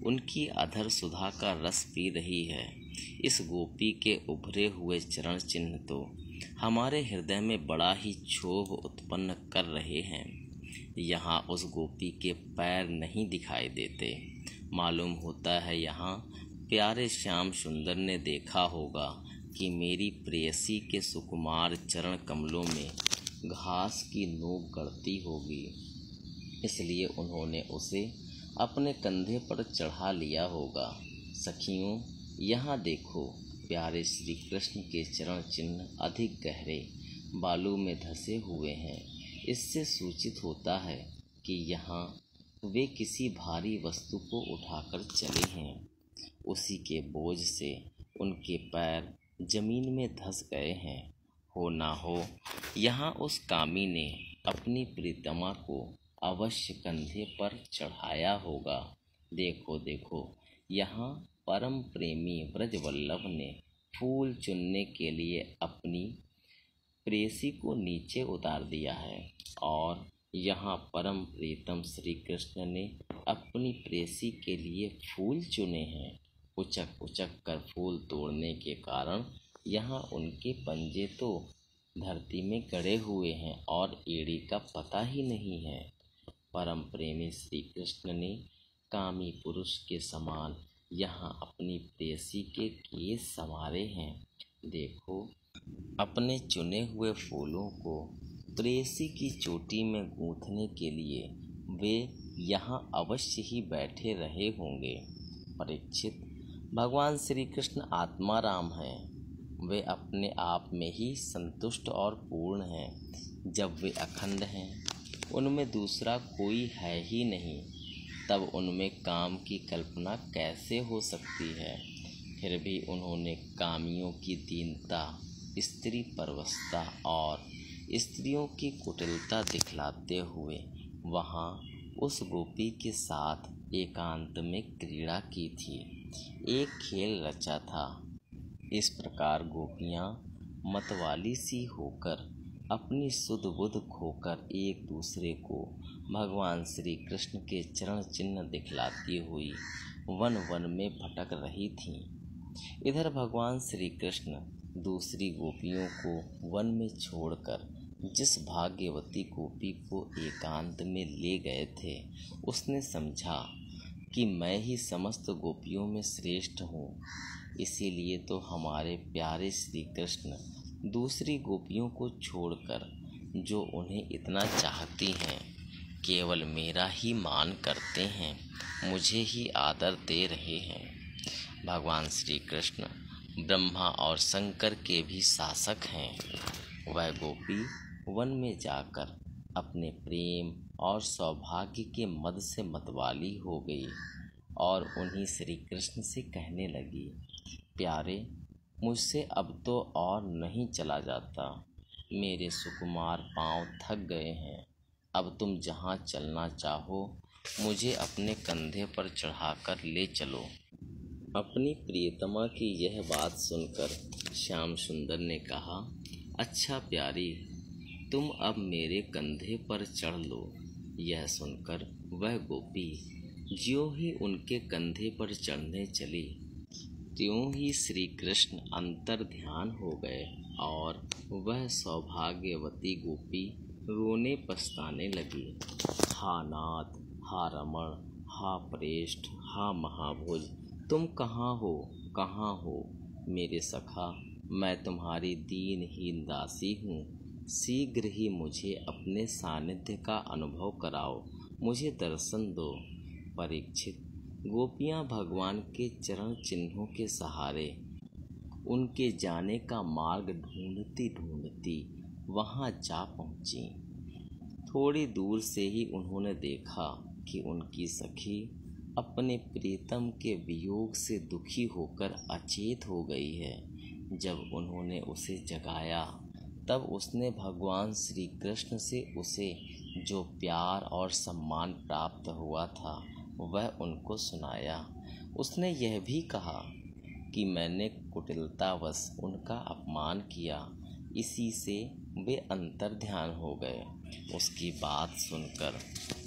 उनकी अधर सुधा का रस पी रही है, इस गोपी के उभरे हुए चरण चिन्ह तो हमारे हृदय में बड़ा ही क्षोभ उत्पन्न कर रहे हैं। यहाँ उस गोपी के पैर नहीं दिखाई देते। मालूम होता है यहाँ प्यारे श्याम सुंदर ने देखा होगा कि मेरी प्रेयसी के सुकुमार चरण कमलों में घास की नोक गड़ती होगी, इसलिए उन्होंने उसे अपने कंधे पर चढ़ा लिया होगा। सखियों, यहाँ देखो, प्यारे श्री कृष्ण के चरण चिन्ह अधिक गहरे बालू में धंसे हुए हैं। इससे सूचित होता है कि यहाँ वे किसी भारी वस्तु को उठाकर चले हैं। उसी के बोझ से उनके पैर जमीन में धंस गए हैं। हो ना हो यहाँ उस कामी ने अपनी प्रीतमा को अवश्य कंधे पर चढ़ाया होगा। देखो देखो, यहाँ परम प्रेमी व्रजवल्लभ ने फूल चुनने के लिए अपनी प्रेयसी को नीचे उतार दिया है और यहाँ परम प्रीतम श्री कृष्ण ने अपनी प्रेयसी के लिए फूल चुने हैं। उचक उचक कर फूल तोड़ने के कारण यहाँ उनके पंजे तो धरती में गड़े हुए हैं और एड़ी का पता ही नहीं है। परम प्रेमी श्री कृष्ण ने कामी पुरुष के समान यहाँ अपनी प्रेयसी के केस संवारे हैं। देखो, अपने चुने हुए फूलों को प्रेयसी की चोटी में गूंथने के लिए वे यहाँ अवश्य ही बैठे रहे होंगे। परीक्षित, भगवान श्री कृष्ण आत्माराम हैं। वे अपने आप में ही संतुष्ट और पूर्ण हैं। जब वे अखंड हैं, उनमें दूसरा कोई है ही नहीं, तब उनमें काम की कल्पना कैसे हो सकती है। फिर भी उन्होंने कामियों की दीनता, स्त्री परवशता और स्त्रियों की कुटिलता दिखलाते हुए वहाँ उस गोपी के साथ एकांत में क्रीड़ा की थी, एक खेल रचा था। इस प्रकार गोपियाँ मतवाली सी होकर, अपनी सुध बुध खोकर एक दूसरे को भगवान श्री कृष्ण के चरण चिन्ह दिखलाती हुई वन वन में भटक रही थीं। इधर भगवान श्री कृष्ण दूसरी गोपियों को वन में छोड़कर जिस भाग्यवती गोपी को एकांत में ले गए थे, उसने समझा कि मैं ही समस्त गोपियों में श्रेष्ठ हूँ। इसीलिए तो हमारे प्यारे श्री कृष्ण दूसरी गोपियों को छोड़कर, जो उन्हें इतना चाहती हैं, केवल मेरा ही मान करते हैं, मुझे ही आदर दे रहे हैं। भगवान श्री कृष्ण ब्रह्मा और शंकर के भी शासक हैं। वह गोपी वन में जाकर अपने प्रेम और सौभाग्य के मद से मतवाली हो गई और उन्हीं श्री कृष्ण से कहने लगी, प्यारे, मुझसे अब तो और नहीं चला जाता। मेरे सुकुमार पांव थक गए हैं। अब तुम जहाँ चलना चाहो मुझे अपने कंधे पर चढ़ाकर ले चलो। अपनी प्रियतमा की यह बात सुनकर श्याम सुंदर ने कहा, अच्छा प्यारी, तुम अब मेरे कंधे पर चढ़ लो। यह सुनकर वह गोपी ज्यों ही उनके कंधे पर चढ़ने चली, त्यों ही श्री कृष्ण अंतर ध्यान हो गए और वह सौभाग्यवती गोपी रोने पछताने लगी। हा नाथ, हा रमण, हा प्रेष्ठ, हा महाभुज, तुम कहाँ हो, कहाँ हो मेरे सखा? मैं तुम्हारी दीनहीन दासी हूँ। शीघ्र ही मुझे अपने सानिध्य का अनुभव कराओ, मुझे दर्शन दो। परीक्षित, गोपियाँ भगवान के चरण चिन्हों के सहारे उनके जाने का मार्ग ढूंढती ढूंढती वहाँ जा पहुँची। थोड़ी दूर से ही उन्होंने देखा कि उनकी सखी अपने प्रीतम के वियोग से दुखी होकर अचेत हो गई है। जब उन्होंने उसे जगाया, तब उसने भगवान श्री कृष्ण से उसे जो प्यार और सम्मान प्राप्त हुआ था वह उनको सुनाया। उसने यह भी कहा कि मैंने कुटिलतावश उनका अपमान किया, इसी से वे अंतर्ध्यान हो गए। उसकी बात सुनकर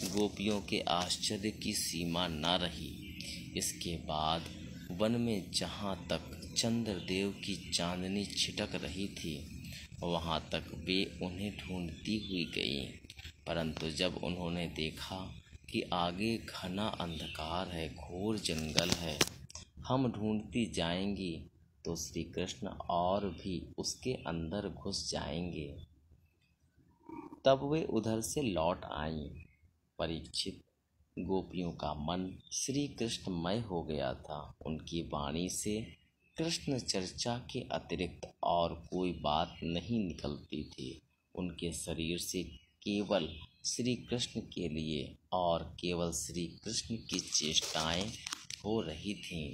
गोपियों के आश्चर्य की सीमा न रही। इसके बाद वन में जहाँ तक चंद्रदेव की चांदनी छिटक रही थी, वहाँ तक वे उन्हें ढूंढती हुई गईं। परंतु जब उन्होंने देखा कि आगे घना अंधकार है, घोर जंगल है, हम ढूंढती जाएंगी तो श्री कृष्ण और भी उसके अंदर घुस जाएंगे, तब वे उधर से लौट आईं। परीक्षित, गोपियों का मन श्री कृष्णमय हो गया था। उनकी वाणी से कृष्ण चर्चा के अतिरिक्त और कोई बात नहीं निकलती थी। उनके शरीर से केवल श्री कृष्ण के लिए और केवल श्री कृष्ण की चेष्टाएं हो रही थीं।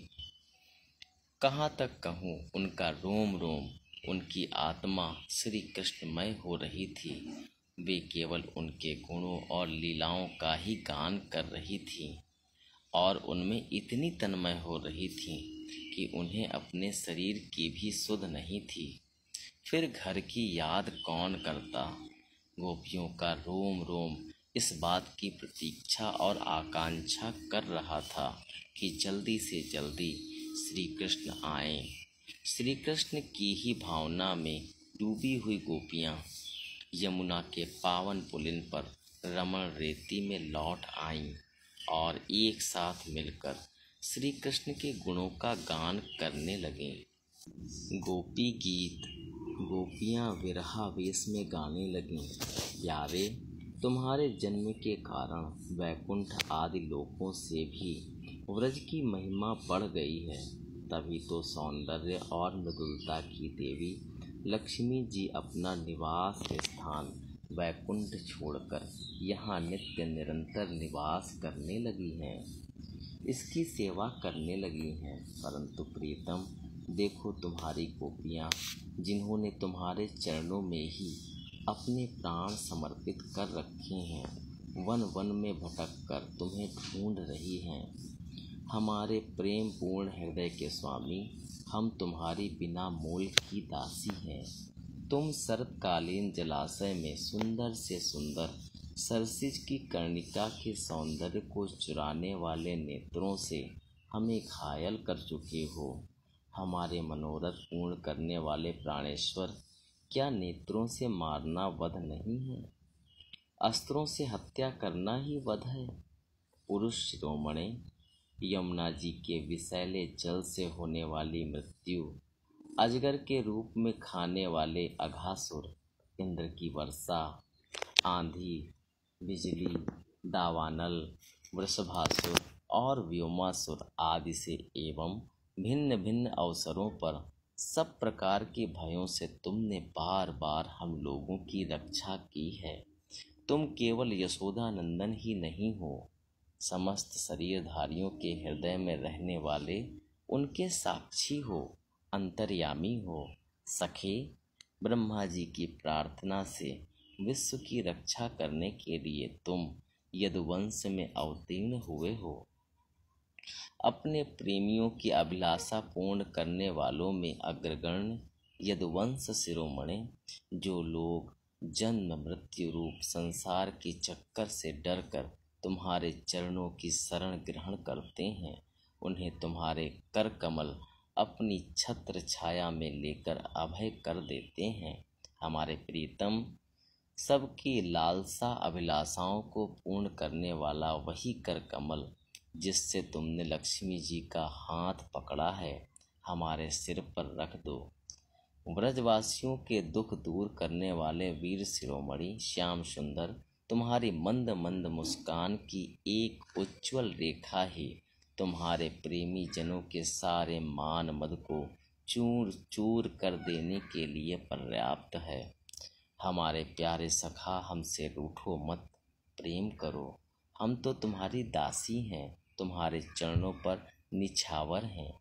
कहाँ तक कहूँ, उनका रोम रोम, उनकी आत्मा श्री कृष्णमय हो रही थी। वे केवल उनके गुणों और लीलाओं का ही गान कर रही थीं और उनमें इतनी तन्मय हो रही थीं कि उन्हें अपने शरीर की भी सुध नहीं थी। फिर घर की याद कौन करता? गोपियों का रोम रोम इस बात की प्रतीक्षा और आकांक्षा कर रहा था कि जल्दी से जल्दी श्री कृष्ण आएं। श्री कृष्ण की ही भावना में डूबी हुई गोपियाँ यमुना के पावन पुलिन पर रमण रेती में लौट आईं और एक साथ मिलकर श्री कृष्ण के गुणों का गान करने लगीं। गोपी गीत गोपियाँ विरहावेश में गाने लगीं। प्यारे, तुम्हारे जन्म के कारण वैकुंठ आदि लोकों से भी व्रज की महिमा बढ़ गई है। तभी तो सौंदर्य और मृदुलता की देवी लक्ष्मी जी अपना निवास स्थान वैकुंठ छोड़कर यहाँ नित्य निरंतर निवास करने लगी हैं, इसकी सेवा करने लगी हैं। परंतु प्रीतम, देखो तुम्हारी गोपियाँ, जिन्होंने तुम्हारे चरणों में ही अपने प्राण समर्पित कर रखे हैं, वन वन में भटक कर तुम्हें ढूंढ रही हैं। हमारे प्रेम पूर्ण हृदय के स्वामी, हम तुम्हारी बिना मोल की दासी हैं। तुम शरतकालीन जलाशय में सुंदर से सुंदर सरसिज की कर्णिका के सौंदर्य को चुराने वाले नेत्रों से हमें घायल कर चुके हो। हमारे मनोरथ पूर्ण करने वाले प्राणेश्वर, क्या नेत्रों से मारना वध नहीं है? अस्त्रों से हत्या करना ही वध है। पुरुष शिरोमणि, यमुना जी के विषैले जल से होने वाली मृत्यु, अजगर के रूप में खाने वाले अघासुर, इंद्र की वर्षा, आंधी, बिजली, दावानल, वृषभासुर और व्योमासुर आदि से एवं भिन्न भिन्न अवसरों पर सब प्रकार के भयों से तुमने बार बार हम लोगों की रक्षा की है। तुम केवल यशोदा नंदन ही नहीं हो, समस्त शरीरधारियों के हृदय में रहने वाले उनके साक्षी हो, अंतर्यामी हो। सखे, ब्रह्मा जी की प्रार्थना से विश्व की रक्षा करने के लिए तुम यदुवंश में अवतीर्ण हुए हो। अपने प्रेमियों की अभिलाषा पूर्ण करने वालों में अग्रगण्य यदुवंश शिरोमणि, जो लोग जन्म मृत्यु रूप संसार के चक्कर से डरकर तुम्हारे चरणों की शरण ग्रहण करते हैं, उन्हें तुम्हारे कर कमल अपनी छत्र छाया में लेकर अभय कर देते हैं। हमारे प्रीतम, सबकी लालसा अभिलाषाओं को पूर्ण करने वाला वही कर कमल जिससे तुमने लक्ष्मी जी का हाथ पकड़ा है, हमारे सिर पर रख दो। ब्रजवासियों के दुख दूर करने वाले वीर शिरोमणि श्याम सुंदर, तुम्हारी मंद मंद मुस्कान की एक उज्ज्वल रेखा ही तुम्हारे प्रेमी जनों के सारे मान मद को चूर चूर कर देने के लिए पर्याप्त है। हमारे प्यारे सखा, हमसे रूठो मत, प्रेम करो। हम तो तुम्हारी दासी हैं, तुम्हारे चरणों पर निछावर हैं।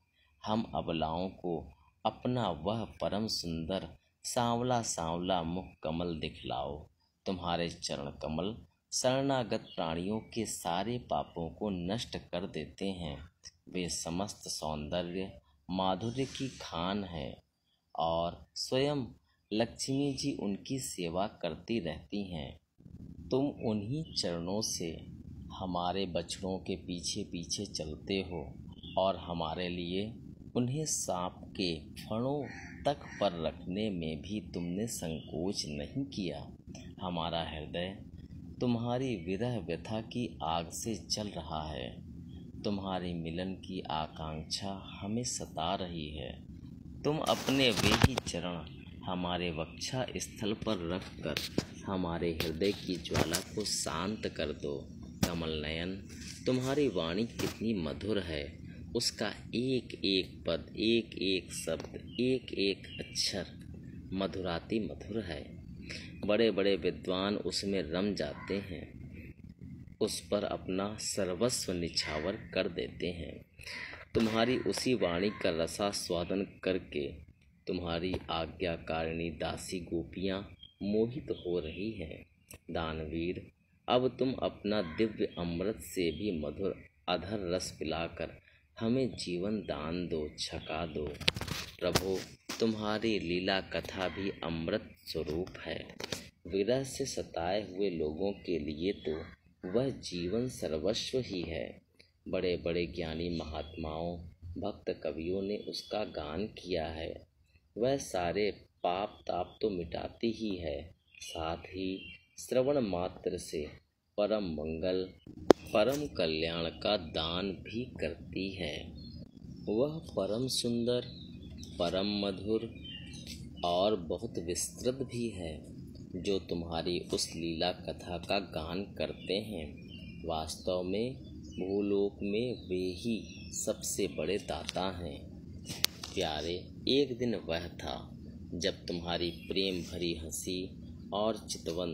हम अबलाओं को अपना वह परम सुंदर सांवला सांवला मुख कमल दिखलाओ। तुम्हारे चरण कमल शरणागत प्राणियों के सारे पापों को नष्ट कर देते हैं। वे समस्त सौंदर्य माधुर्य की खान है और स्वयं लक्ष्मी जी उनकी सेवा करती रहती हैं। तुम उन्हीं चरणों से हमारे बछड़ों के पीछे पीछे चलते हो और हमारे लिए उन्हें सांप के फणों तक पर रखने में भी तुमने संकोच नहीं किया। हमारा हृदय तुम्हारी विरह व्यथा की आग से जल रहा है। तुम्हारी मिलन की आकांक्षा हमें सता रही है। तुम अपने वे ही चरण हमारे वक्षा स्थल पर रखकर हमारे हृदय की ज्वाला को शांत कर दो। कमल नयन, तुम्हारी वाणी कितनी मधुर है, उसका एक एक पद, एक एक शब्द, एक एक अक्षर मधुराति मधुर है। बड़े बड़े विद्वान उसमें रम जाते हैं, उस पर अपना सर्वस्व निछावर कर देते हैं। तुम्हारी उसी वाणी का रसास्वादन करके तुम्हारी आज्ञाकारिणी दासी गोपियाँ मोहित हो रही हैं। दानवीर, अब तुम अपना दिव्य अमृत से भी मधुर अधर रस पिलाकर हमें जीवन दान दो, छका दो। प्रभु, तुम्हारी लीला कथा भी अमृत स्वरूप है। विरह से सताए हुए लोगों के लिए तो वह जीवन सर्वस्व ही है। बड़े बड़े ज्ञानी महात्माओं, भक्त कवियों ने उसका गान किया है। वह सारे पाप ताप तो मिटाती ही है, साथ ही श्रवण मात्र से परम मंगल परम कल्याण का दान भी करती है। वह परम सुंदर, परम मधुर और बहुत विस्तृत भी है। जो तुम्हारी उस लीला कथा का गान करते हैं, वास्तव में भूलोक में वे ही सबसे बड़े दाता हैं। प्यारे, एक दिन वह था जब तुम्हारी प्रेम भरी हंसी और चितवन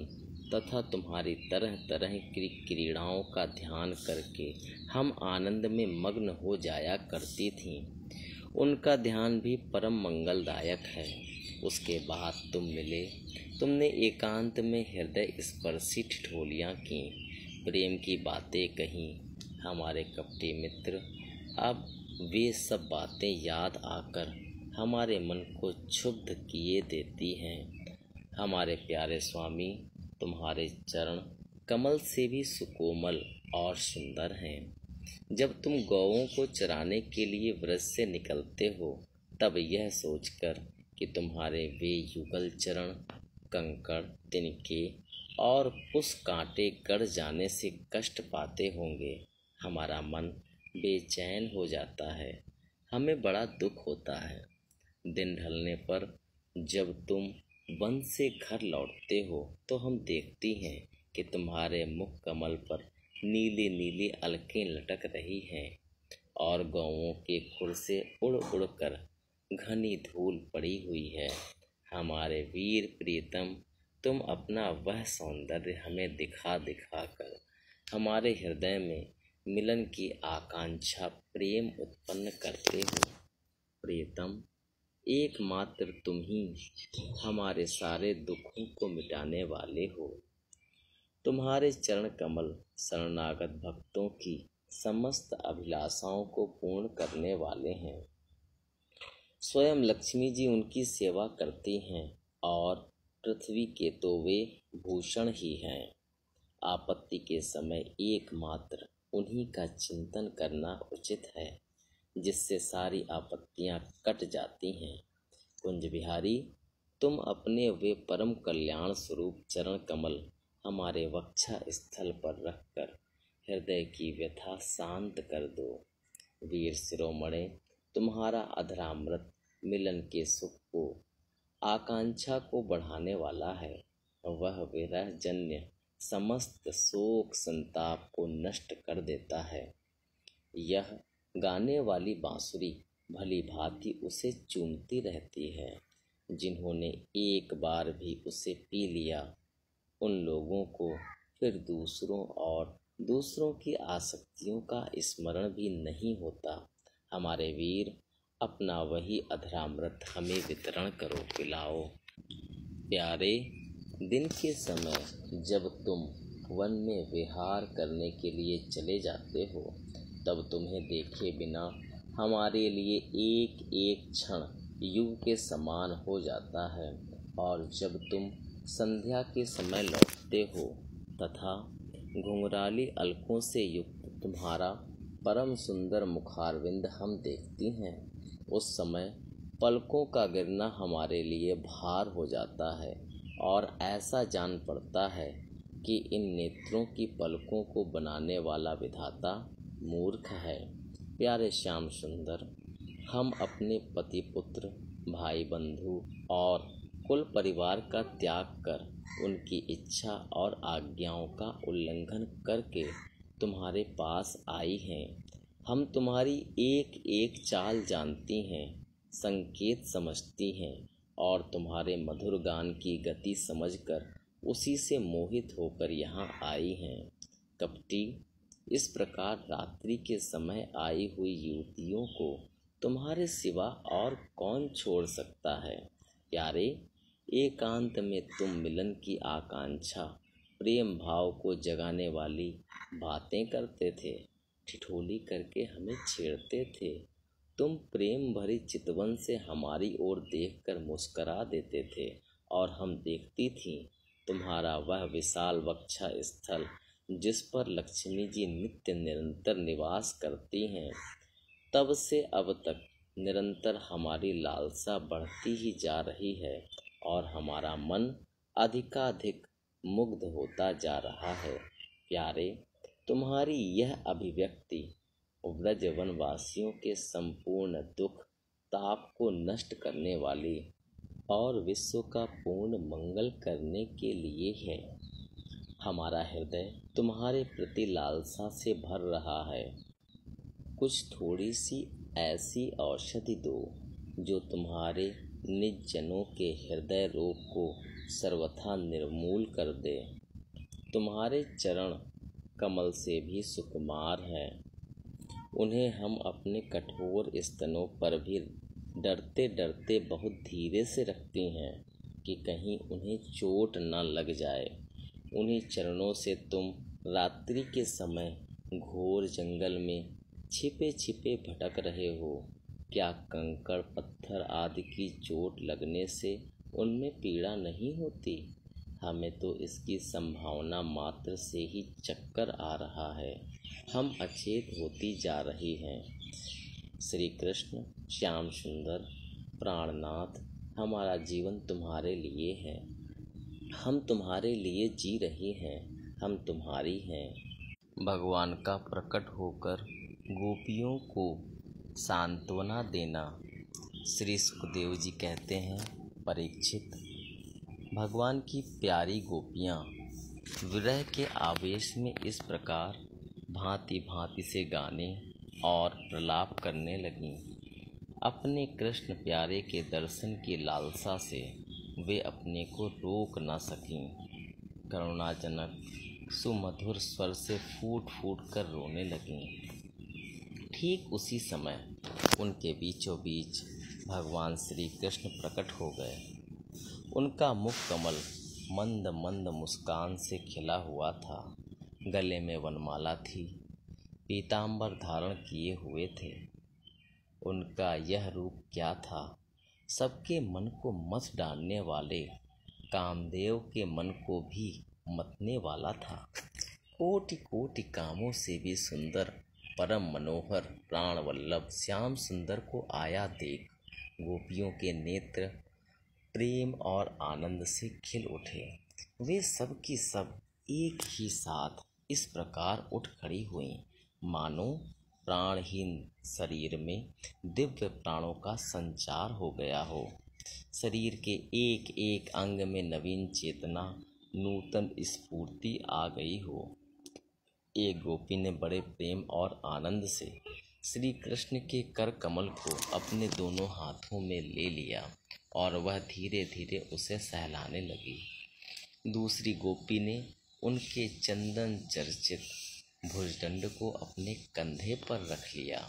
तथा तुम्हारी तरह तरह की क्रीड़ाओं का ध्यान करके हम आनंद में मग्न हो जाया करती थीं। उनका ध्यान भी परम मंगलदायक है। उसके बाद तुम मिले, तुमने एकांत में हृदय स्पर्शी ठिठोलियाँ की, प्रेम की बातें कहीं। हमारे कपटी मित्र, अब वे सब बातें याद आकर हमारे मन को क्षुब्ध किए देती हैं। हमारे प्यारे स्वामी, तुम्हारे चरण कमल से भी सुकोमल और सुंदर हैं। जब तुम गौओं को चराने के लिए व्रज से निकलते हो, तब यह सोचकर कि तुम्हारे वे युगल चरण कंकड़, तिनके और पुस कांटे गड़ जाने से कष्ट पाते होंगे, हमारा मन बेचैन हो जाता है। हमें बड़ा दुख होता है। दिन ढलने पर जब तुम वन से घर लौटते हो, तो हम देखती हैं कि तुम्हारे मुख कमल पर नीली नीली अलकें लटक रही हैं और गौओं के खुर से उड़ उड़ कर घनी धूल पड़ी हुई है। हमारे वीर प्रियतम, तुम अपना वह सौंदर्य हमें दिखा दिखा कर हमारे हृदय में मिलन की आकांक्षा प्रेम उत्पन्न करते हो। प्रियतम, एकमात्र तुम ही हमारे सारे दुखों को मिटाने वाले हो। तुम्हारे चरण कमल शरणागत भक्तों की समस्त अभिलाषाओं को पूर्ण करने वाले हैं। स्वयं लक्ष्मी जी उनकी सेवा करती हैं और पृथ्वी के तो वे भूषण ही हैं। आपत्ति के समय एकमात्र उन्हीं का चिंतन करना उचित है, जिससे सारी आपत्तियां कट जाती हैं। कुंज बिहारी, तुम अपने वे परम कल्याण स्वरूप चरण कमल हमारे वक्षा स्थल पर रखकर हृदय की व्यथा शांत कर दो। वीर शिरोमणे, तुम्हारा अधरामृत मिलन के सुख को, आकांक्षा को बढ़ाने वाला है। वह विरह जन्य समस्त शोक संताप को नष्ट कर देता है। यह गाने वाली बांसुरी भली भांति उसे चूमती रहती है। जिन्होंने एक बार भी उसे पी लिया, उन लोगों को फिर दूसरों और दूसरों की आसक्तियों का स्मरण भी नहीं होता। हमारे वीर, अपना वही अधरामृत हमें वितरण करो, पिलाओ। प्यारे, दिन के समय जब तुम वन में विहार करने के लिए चले जाते हो, तब तुम्हें देखे बिना हमारे लिए एक एक क्षण युग के समान हो जाता है। और जब तुम संध्या के समय लौटते हो तथा घुंघराली अलकों से युक्त तुम्हारा परम सुंदर मुखारविंद हम देखती हैं, उस समय पलकों का गिरना हमारे लिए भार हो जाता है और ऐसा जान पड़ता है कि इन नेत्रों की पलकों को बनाने वाला विधाता मूर्ख है। प्यारे श्याम सुंदर, हम अपने पति पुत्र, भाई बंधु और कुल परिवार का त्याग कर उनकी इच्छा और आज्ञाओं का उल्लंघन करके तुम्हारे पास आई हैं। हम तुम्हारी एक एक चाल जानती हैं, संकेत समझती हैं और तुम्हारे मधुर गान की गति समझकर उसी से मोहित होकर यहाँ आई हैं। कपटी, इस प्रकार रात्रि के समय आई हुई युवतियों को तुम्हारे सिवा और कौन छोड़ सकता है। प्यारे, एकांत में तुम मिलन की आकांक्षा, प्रेम भाव को जगाने वाली बातें करते थे, ठिठोली करके हमें छेड़ते थे। तुम प्रेम भरी चितवन से हमारी ओर देखकर मुस्करा देते थे और हम देखती थीं तुम्हारा वह विशाल वक्षा स्थल जिस पर लक्ष्मी जी नित्य निरंतर निवास करती हैं। तब से अब तक निरंतर हमारी लालसा बढ़ती ही जा रही है और हमारा मन अधिकाधिक मुग्ध होता जा रहा है। प्यारे, तुम्हारी यह अभिव्यक्ति व्रजवनवासियों के संपूर्ण दुख ताप को नष्ट करने वाली और विश्व का पूर्ण मंगल करने के लिए है। हमारा हृदय तुम्हारे प्रति लालसा से भर रहा है। कुछ थोड़ी सी ऐसी औषधि दो जो तुम्हारे निज जनों के हृदय रोग को सर्वथा निर्मूल कर दे। तुम्हारे चरण कमल से भी सुकुमार हैं। उन्हें हम अपने कठोर स्तनों पर भी डरते डरते बहुत धीरे से रखती हैं कि कहीं उन्हें चोट न लग जाए। उन्हीं चरणों से तुम रात्रि के समय घोर जंगल में छिपे छिपे भटक रहे हो। क्या कंकड़ पत्थर आदि की चोट लगने से उनमें पीड़ा नहीं होती? हमें तो इसकी संभावना मात्र से ही चक्कर आ रहा है। हम अचेत होती जा रही हैं। श्री कृष्ण श्याम सुंदर प्राणनाथ, हमारा जीवन तुम्हारे लिए है। हम तुम्हारे लिए जी रहे हैं। हम तुम्हारी हैं। भगवान का प्रकट होकर गोपियों को सांत्वना देना। श्री सुखदेव जी कहते हैं, परीक्षित, भगवान की प्यारी गोपियाँ विरह के आवेश में इस प्रकार भांति भांति से गाने और प्रलाप करने लगीं। अपने कृष्ण प्यारे के दर्शन की लालसा से वे अपने को रोक न सकीं। करुणाजनक सुमधुर स्वर से फूट फूट कर रोने लगीं। ठीक उसी समय उनके बीचों बीच भगवान श्री कृष्ण प्रकट हो गए। उनका मुख कमल मंद मंद मुस्कान से खिला हुआ था। गले में वनमाला थी। पीतांबर धारण किए हुए थे। उनका यह रूप क्या था? सबके मन को मथ डालने वाले कामदेव के मन को भी मतने वाला था। कोटि कोटि कामों से भी सुंदर परम मनोहर प्राण वल्लभ श्याम सुंदर को आया देख गोपियों के नेत्र प्रेम और आनंद से खिल उठे। वे सब की सब एक ही साथ इस प्रकार उठ खड़ी हुईं, मानो प्राणहीन शरीर में दिव्य प्राणों का संचार हो गया हो। शरीर के एक एक अंग में नवीन चेतना, नूतन स्फूर्ति आ गई हो। एक गोपी ने बड़े प्रेम और आनंद से श्री कृष्ण के कर कमल को अपने दोनों हाथों में ले लिया और वह धीरे धीरे उसे सहलाने लगी। दूसरी गोपी ने उनके चंदन चर्चित भुजदंड को अपने कंधे पर रख लिया।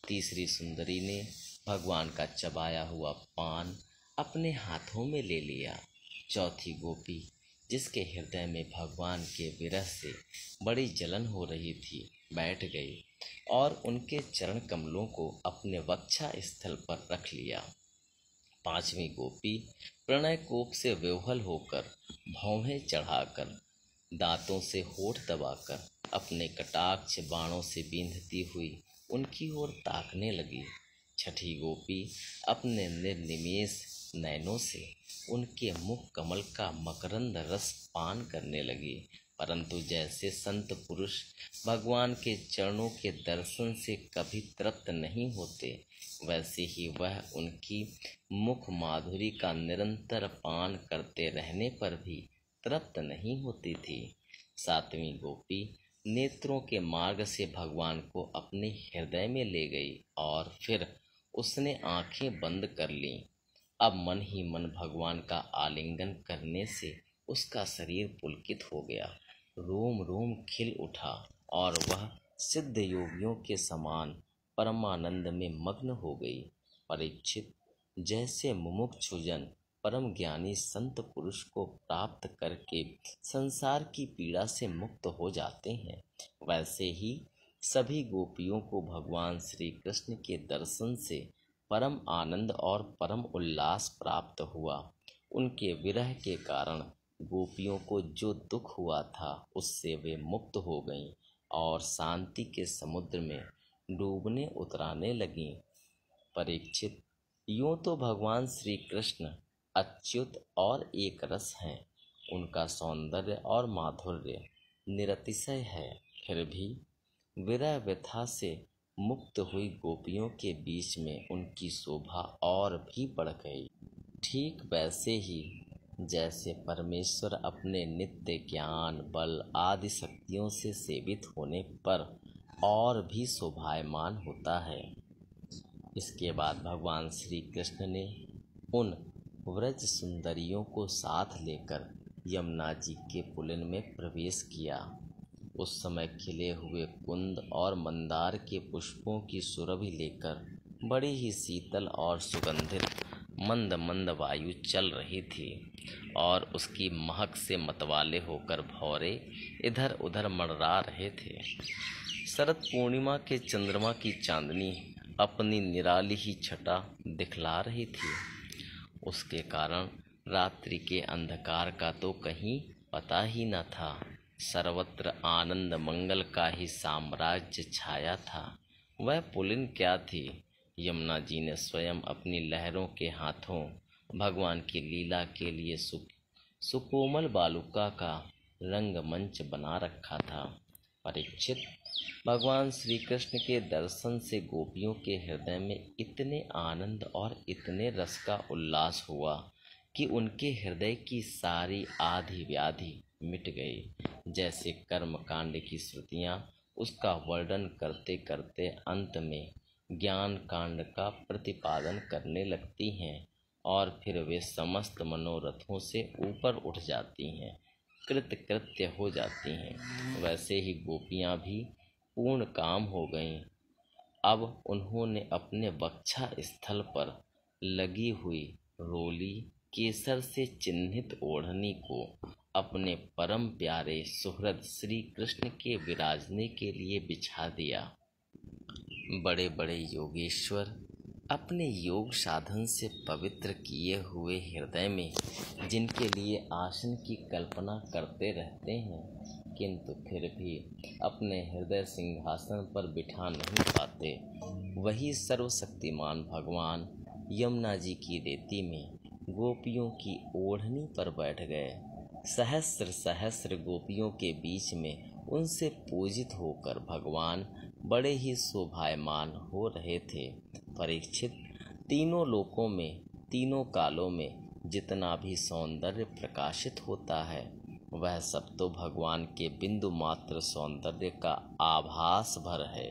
तीसरी सुंदरी ने भगवान का चबाया हुआ पान अपने हाथों में ले लिया। चौथी गोपी, जिसके हृदय में भगवान के विरह से बड़ी जलन हो रही थी, बैठ गई और उनके चरण कमलों को अपने वक्षा स्थल पर रख लिया। पांचवी गोपी प्रणय कोप से विह्वल होकर भौहें चढ़ाकर दांतों से होठ दबाकर अपने कटाक्ष बाणों से बींधती हुई उनकी ओर ताकने लगी। छठी गोपी अपने निर्निमेष नयनों से उनके मुख कमल का मकरंद रस पान करने लगी। परंतु जैसे संत पुरुष भगवान के चरणों के दर्शन से कभी तृप्त नहीं होते, वैसे ही वह उनकी मुख माधुरी का निरंतर पान करते रहने पर भी तृप्त नहीं होती थी। सातवीं गोपी नेत्रों के मार्ग से भगवान को अपने हृदय में ले गई और फिर उसने आंखें बंद कर लीं। अब मन ही मन भगवान का आलिंगन करने से उसका शरीर पुलकित हो गया, रोम रोम खिल उठा और वह सिद्ध योगियों के समान परमानंद में मग्न हो गई। परीक्षित, जैसे मुमुक्षुजन परम ज्ञानी संत पुरुष को प्राप्त करके संसार की पीड़ा से मुक्त हो जाते हैं, वैसे ही सभी गोपियों को भगवान श्री कृष्ण के दर्शन से परम आनंद और परम उल्लास प्राप्त हुआ। उनके विरह के कारण गोपियों को जो दुख हुआ था उससे वे मुक्त हो गईं और शांति के समुद्र में डूबने उतराने लगीं। परीक्षित, यूं तो भगवान श्री कृष्ण अच्युत और एक रस हैं। उनका सौंदर्य और माधुर्य निरतिशय है, फिर भी विरह व्यथा से मुक्त हुई गोपियों के बीच में उनकी शोभा और भी बढ़ गई। ठीक वैसे ही जैसे परमेश्वर अपने नित्य ज्ञान, बल आदि शक्तियों से सेवित होने पर और भी शोभायमान होता है, इसके बाद भगवान श्री कृष्ण ने उन व्रज सुंदरियों को साथ लेकर यमुना जी के पुलिन में प्रवेश किया। उस समय खिले हुए कुंद और मंदार के पुष्पों की सुरभि लेकर बड़ी ही शीतल और सुगंधित मंद मंद वायु चल रही थी और उसकी महक से मतवाले होकर भौरे इधर उधर मंडरा रहे थे। शरद पूर्णिमा के चंद्रमा की चांदनी अपनी निराली ही छटा दिखला रही थी। उसके कारण रात्रि के अंधकार का तो कहीं पता ही न था। सर्वत्र आनंद मंगल का ही साम्राज्य छाया था। वह पुलिन क्या थी, यमुना जी ने स्वयं अपनी लहरों के हाथों भगवान की लीला के लिए सुकोमल बालुका का रंगमंच बना रखा था। परीक्षित, भगवान श्री कृष्ण के दर्शन से गोपियों के हृदय में इतने आनंद और इतने रस का उल्लास हुआ कि उनके हृदय की सारी आधि व्याधि मिट गई। जैसे कर्मकांड की श्रुतियाँ उसका वर्णन करते करते अंत में ज्ञान कांड का प्रतिपादन करने लगती हैं और फिर वे समस्त मनोरथों से ऊपर उठ जाती हैं, कृत्य हो जाती हैं, वैसे ही गोपियाँ भी पूर्ण काम हो गईं। अब उन्होंने अपने वक्षा स्थल पर लगी हुई रोली केसर से चिन्हित ओढ़नी को अपने परम प्यारे सुहृद श्री कृष्ण के विराजने के लिए बिछा दिया। बड़े बड़े योगेश्वर अपने योग साधन से पवित्र किए हुए हृदय में जिनके लिए आसन की कल्पना करते रहते हैं, किंतु फिर भी अपने हृदय सिंहासन पर बिठा नहीं पाते, वही सर्वशक्तिमान भगवान यमुना जी की रेती में गोपियों की ओढ़नी पर बैठ गए। सहस्र सहस्र गोपियों के बीच में उनसे पूजित होकर भगवान बड़े ही शोभायमान हो रहे थे। परीक्षित, तीनों लोकों में तीनों कालों में जितना भी सौंदर्य प्रकाशित होता है वह सब तो भगवान के बिंदु मात्र सौंदर्य का आभास भर है।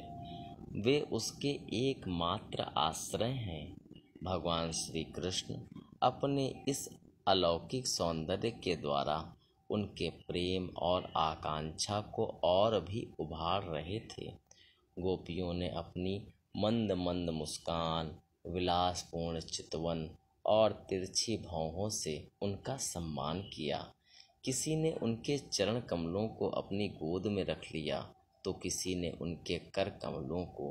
वे उसके एकमात्र आश्रय हैं। भगवान श्री कृष्ण अपने इस अलौकिक सौंदर्य के द्वारा उनके प्रेम और आकांक्षा को और भी उभार रहे थे। गोपियों ने अपनी मंद मंद मुस्कान, विलासपूर्ण चितवन और तिरछी भौहों से उनका सम्मान किया। किसी ने उनके चरण कमलों को अपनी गोद में रख लिया तो किसी ने उनके कर कमलों को।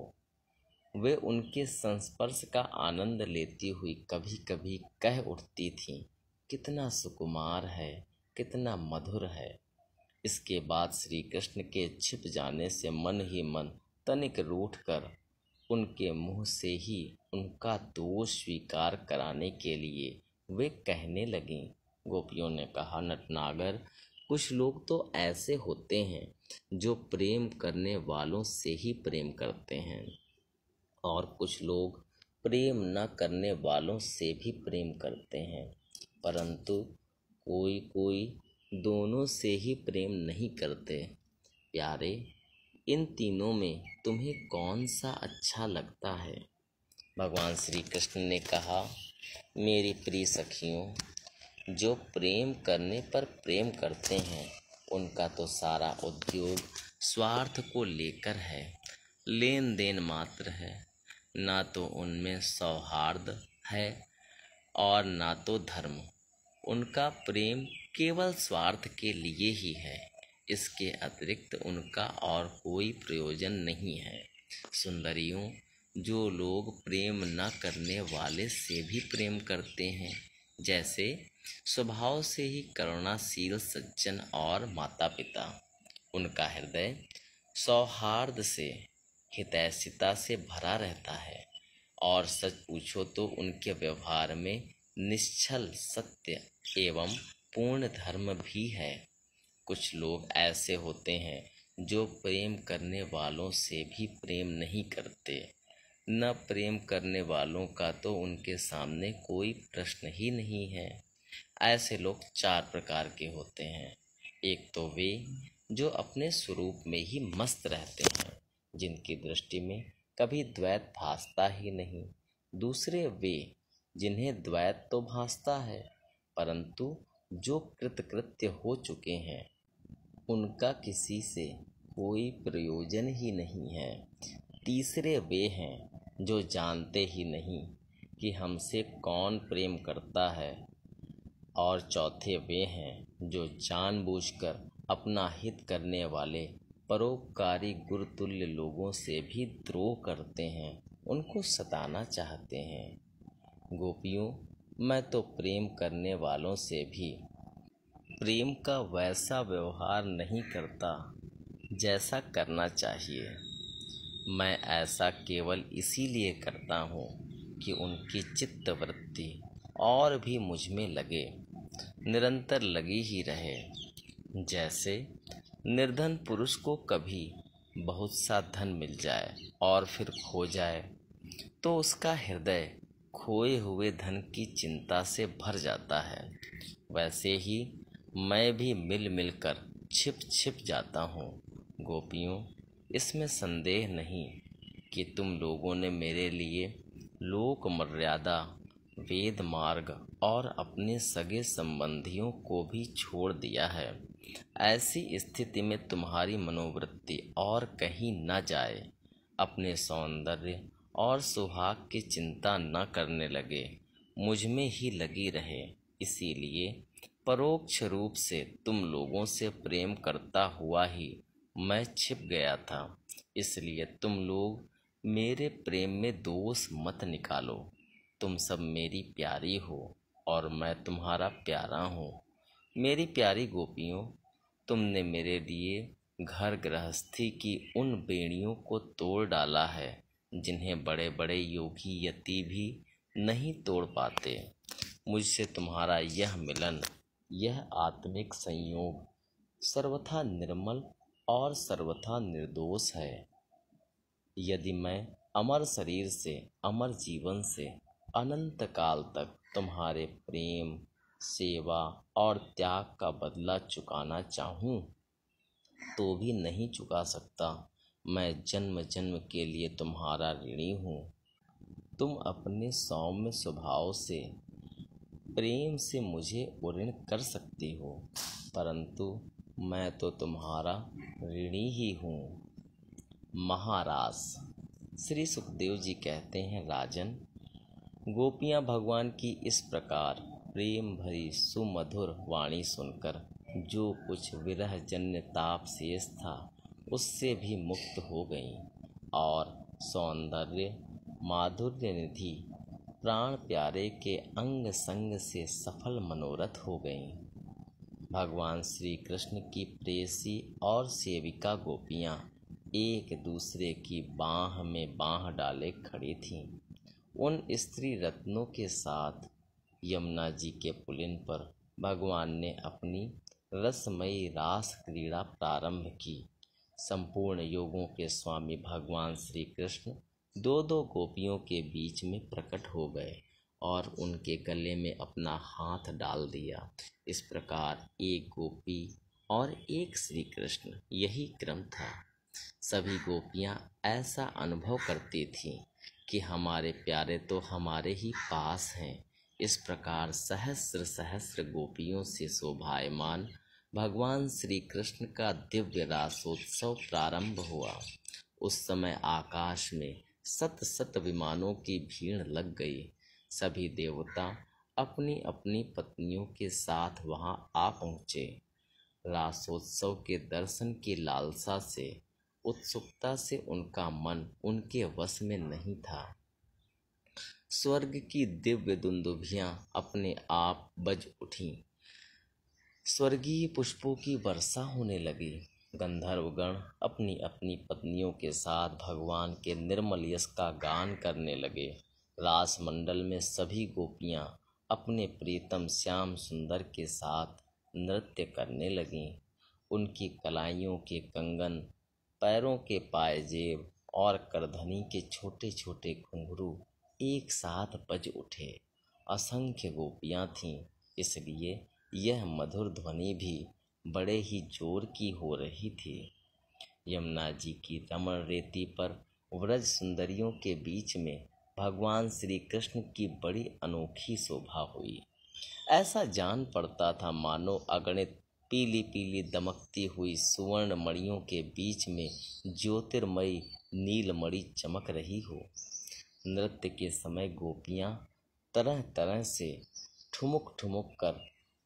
वे उनके संस्पर्श का आनंद लेती हुई कभी कभी कह उठती थीं, कितना सुकुमार है, कितना मधुर है। इसके बाद श्री कृष्ण के छिप जाने से मन ही मन तनिक रूठ कर उनके मुँह से ही उनका दोष स्वीकार कराने के लिए वे कहने लगीं। गोपियों ने कहा, नटनागर, कुछ लोग तो ऐसे होते हैं जो प्रेम करने वालों से ही प्रेम करते हैं और कुछ लोग प्रेम न करने वालों से भी प्रेम करते हैं, परंतु कोई कोई दोनों से ही प्रेम नहीं करते। प्यारे, इन तीनों में तुम्हें कौन सा अच्छा लगता है? भगवान श्री कृष्ण ने कहा, मेरी प्रिय सखियों, जो प्रेम करने पर प्रेम करते हैं उनका तो सारा उद्योग स्वार्थ को लेकर है, लेन देन मात्र है। ना तो उनमें सौहार्द है और ना तो धर्म। उनका प्रेम केवल स्वार्थ के लिए ही है, इसके अतिरिक्त उनका और कोई प्रयोजन नहीं है। सुंदरियों, जो लोग प्रेम न करने वाले से भी प्रेम करते हैं, जैसे स्वभाव से ही करुणाशील सज्जन और माता पिता, उनका हृदय सौहार्द से, हितैषिता से भरा रहता है और सच पूछो तो उनके व्यवहार में निश्चल सत्य एवं पूर्ण धर्म भी है। कुछ लोग ऐसे होते हैं जो प्रेम करने वालों से भी प्रेम नहीं करते। न प्रेम करने वालों का तो उनके सामने कोई प्रश्न ही नहीं है। ऐसे लोग चार प्रकार के होते हैं। एक तो वे जो अपने स्वरूप में ही मस्त रहते हैं, जिनकी दृष्टि में कभी द्वैत भासता ही नहीं, दूसरे वे जिन्हें द्वैत तो भासता है, परंतु जो कृतकृत्य हो चुके हैं उनका किसी से कोई प्रयोजन ही नहीं है। तीसरे वे हैं जो जानते ही नहीं कि हमसे कौन प्रेम करता है, और चौथे वे हैं जो जानबूझकर अपना हित करने वाले परोपकारी गुरुतुल्य लोगों से भी द्रोह करते हैं, उनको सताना चाहते हैं। गोपियों, मैं तो प्रेम करने वालों से भी प्रेम का वैसा व्यवहार नहीं करता जैसा करना चाहिए। मैं ऐसा केवल इसीलिए करता हूँ कि उनकी चित्तवृत्ति और भी मुझ में लगे, निरंतर लगी ही रहे। जैसे निर्धन पुरुष को कभी बहुत सा धन मिल जाए और फिर खो जाए तो उसका हृदय खोए हुए धन की चिंता से भर जाता है, वैसे ही मैं भी मिल मिलकर छिप छिप जाता हूँ। गोपियों, इसमें संदेह नहीं कि तुम लोगों ने मेरे लिए लोक मर्यादा, वेद मार्ग और अपने सगे संबंधियों को भी छोड़ दिया है। ऐसी स्थिति में तुम्हारी मनोवृत्ति और कहीं न जाए, अपने सौंदर्य और सुहाग की चिंता न करने लगे, मुझ में ही लगी रहे। इसीलिए परोक्ष रूप से तुम लोगों से प्रेम करता हुआ ही मैं छिप गया था। इसलिए तुम लोग मेरे प्रेम में दोष मत निकालो। तुम सब मेरी प्यारी हो और मैं तुम्हारा प्यारा हूँ। मेरी प्यारी गोपियों, तुमने मेरे लिए घर गृहस्थी की उन बेड़ियों को तोड़ डाला है जिन्हें बड़े बड़े योगी यति भी नहीं तोड़ पाते। मुझसे तुम्हारा यह मिलन, यह आत्मिक संयोग सर्वथा निर्मल और सर्वथा निर्दोष है। यदि मैं अमर शरीर से, अमर जीवन से अनंत काल तक तुम्हारे प्रेम, सेवा और त्याग का बदला चुकाना चाहूँ तो भी नहीं चुका सकता। मैं जन्म जन्म के लिए तुम्हारा ऋणी हूँ। तुम अपने सौम्य स्वभाव से, प्रेम से मुझे उऋण कर सकती हो, परंतु मैं तो तुम्हारा ऋणी ही हूँ। महाराज श्री सुखदेव जी कहते हैं, राजन, गोपियाँ भगवान की इस प्रकार प्रेम भरी सुमधुर वाणी सुनकर जो कुछ विरह जन्य ताप शेष था उससे भी मुक्त हो गईं और सौंदर्य माधुर्य निधि प्राण प्यारे के अंग संग से सफल मनोरथ हो गईं। भगवान श्री कृष्ण की प्रेयसी और सेविका गोपियाँ एक दूसरे की बाह में बाह डाले खड़ी थीं। उन स्त्री रत्नों के साथ यमुना जी के पुलिन पर भगवान ने अपनी रसमयी रास क्रीड़ा प्रारंभ की। संपूर्ण योगों के स्वामी भगवान श्री कृष्ण दो दो गोपियों के बीच में प्रकट हो गए और उनके गले में अपना हाथ डाल दिया। इस प्रकार एक गोपी और एक श्री कृष्ण, यही क्रम था। सभी गोपियाँ ऐसा अनुभव करती थीं कि हमारे प्यारे तो हमारे ही पास हैं। इस प्रकार सहस्र सहस्र गोपियों से शोभायमान भगवान श्री कृष्ण का दिव्य रासोत्सव प्रारंभ हुआ। उस समय आकाश में सत सत विमानों की भीड़ लग गई। सभी देवता अपनी अपनी पत्नियों के साथ वहां आ पहुँचे। रासोत्सव के दर्शन की लालसा से, उत्सुकता से उनका मन उनके वश में नहीं था। स्वर्ग की दिव्य दुंदुभियां अपने आप बज उठीं। स्वर्गीय पुष्पों की वर्षा होने लगी। गंधर्वगण अपनी अपनी पत्नियों के साथ भगवान के निर्मल यश का गान करने लगे। रासमंडल में सभी गोपियां अपने प्रीतम श्याम सुंदर के साथ नृत्य करने लगीं। उनकी कलाइयों के कंगन, पैरों के पायजेब और करधनी के छोटे छोटे घुंघरू एक साथ बज उठे। असंख्य गोपियां थीं, इसलिए यह मधुर ध्वनि भी बड़े ही जोर की हो रही थी। यमुना जी की रमण रेती पर व्रज सुंदरियों के बीच में भगवान श्री कृष्ण की बड़ी अनोखी शोभा हुई। ऐसा जान पड़ता था मानो अगणित पीली पीली दमकती हुई सुवर्ण मणियों के बीच में ज्योतिर्मयी नीलमणि चमक रही हो। नृत्य के समय गोपियां तरह तरह से ठुमुक ठुमुक कर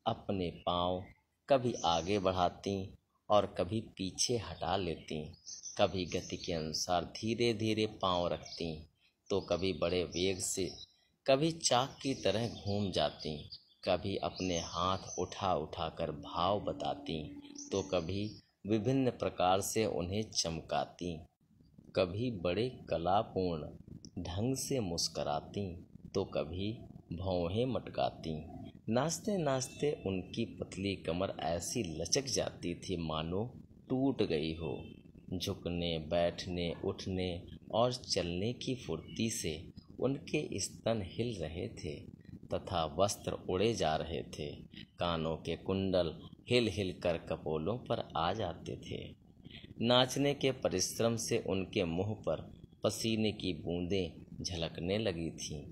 अपने पांव कभी आगे बढ़ाती और कभी पीछे हटा लेती, कभी गति के अनुसार धीरे धीरे पांव रखती, तो कभी बड़े वेग से, कभी चाक की तरह घूम जाती, कभी अपने हाथ उठा उठा कर भाव बताती, तो कभी विभिन्न प्रकार से उन्हें चमकाती, कभी बड़े कलापूर्ण ढंग से मुस्कराती, तो कभी भौहें मटकाती। नाचते नाचते उनकी पतली कमर ऐसी लचक जाती थी मानो टूट गई हो। झुकने, बैठने, उठने और चलने की फुर्ती से उनके स्तन हिल रहे थे तथा वस्त्र उड़े जा रहे थे। कानों के कुंडल हिल हिल कर कपोलों पर आ जाते थे। नाचने के परिश्रम से उनके मुंह पर पसीने की बूंदें झलकने लगी थीं।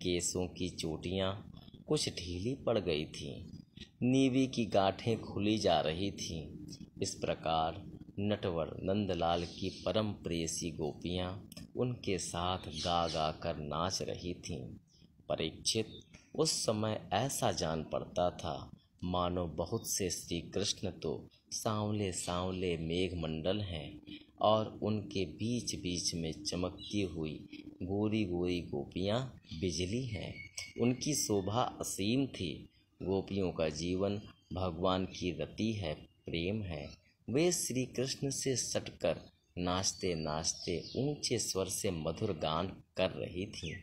केसों की चोटियां कुछ ढीली पड़ गई थीं। नीवी की गांठें खुली जा रही थीं। इस प्रकार नटवर नंदलाल की परम प्रेयसी गोपियां उनके साथ गा गा कर नाच रही थीं। परीक्षित, उस समय ऐसा जान पड़ता था मानो बहुत से श्री कृष्ण तो सांवले सांवले मेघमंडल हैं और उनके बीच बीच में चमकती हुई गोरी गोरी गोपियां बिजली हैं। उनकी शोभा असीम थी। गोपियों का जीवन भगवान की रति है, प्रेम है। वे श्री कृष्ण से सटकर नाचते नाचते ऊंचे स्वर से मधुर गान कर रही थीं।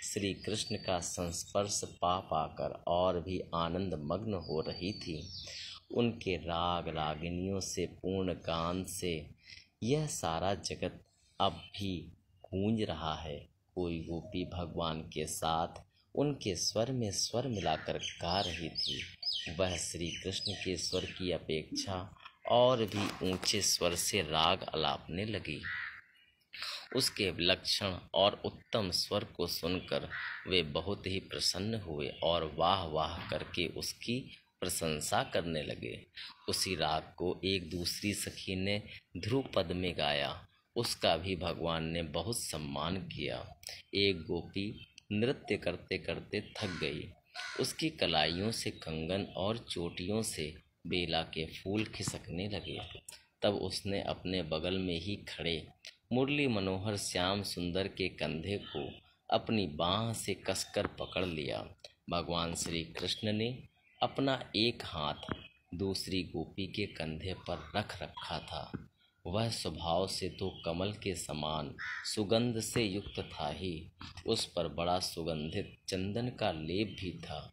श्री कृष्ण का संस्पर्श पा पाकर और भी आनंद मग्न हो रही थी। उनके राग रागिनियों से पूर्ण गान से यह सारा जगत अब भी गूंज रहा है। कोई गोपी भगवान के साथ उनके स्वर में स्वर मिलाकर गा रही थी। वह श्री कृष्ण के स्वर की अपेक्षा और भी ऊंचे स्वर से राग अलापने लगी। उसके विलक्षण और उत्तम स्वर को सुनकर वे बहुत ही प्रसन्न हुए और वाह वाह करके उसकी प्रशंसा करने लगे। उसी राग को एक दूसरी सखी ने ध्रुपद में गाया। उसका भी भगवान ने बहुत सम्मान किया। एक गोपी नृत्य करते करते थक गई। उसकी कलाइयों से कंगन और चोटियों से बेला के फूल खिसकने लगे। तब उसने अपने बगल में ही खड़े मुरली मनोहर श्याम सुंदर के कंधे को अपनी बाँह से कसकर पकड़ लिया। भगवान श्री कृष्ण ने अपना एक हाथ दूसरी गोपी के कंधे पर रख रखा था। वह स्वभाव से तो कमल के समान सुगंध से युक्त था ही, उस पर बड़ा सुगंधित चंदन का लेप भी था।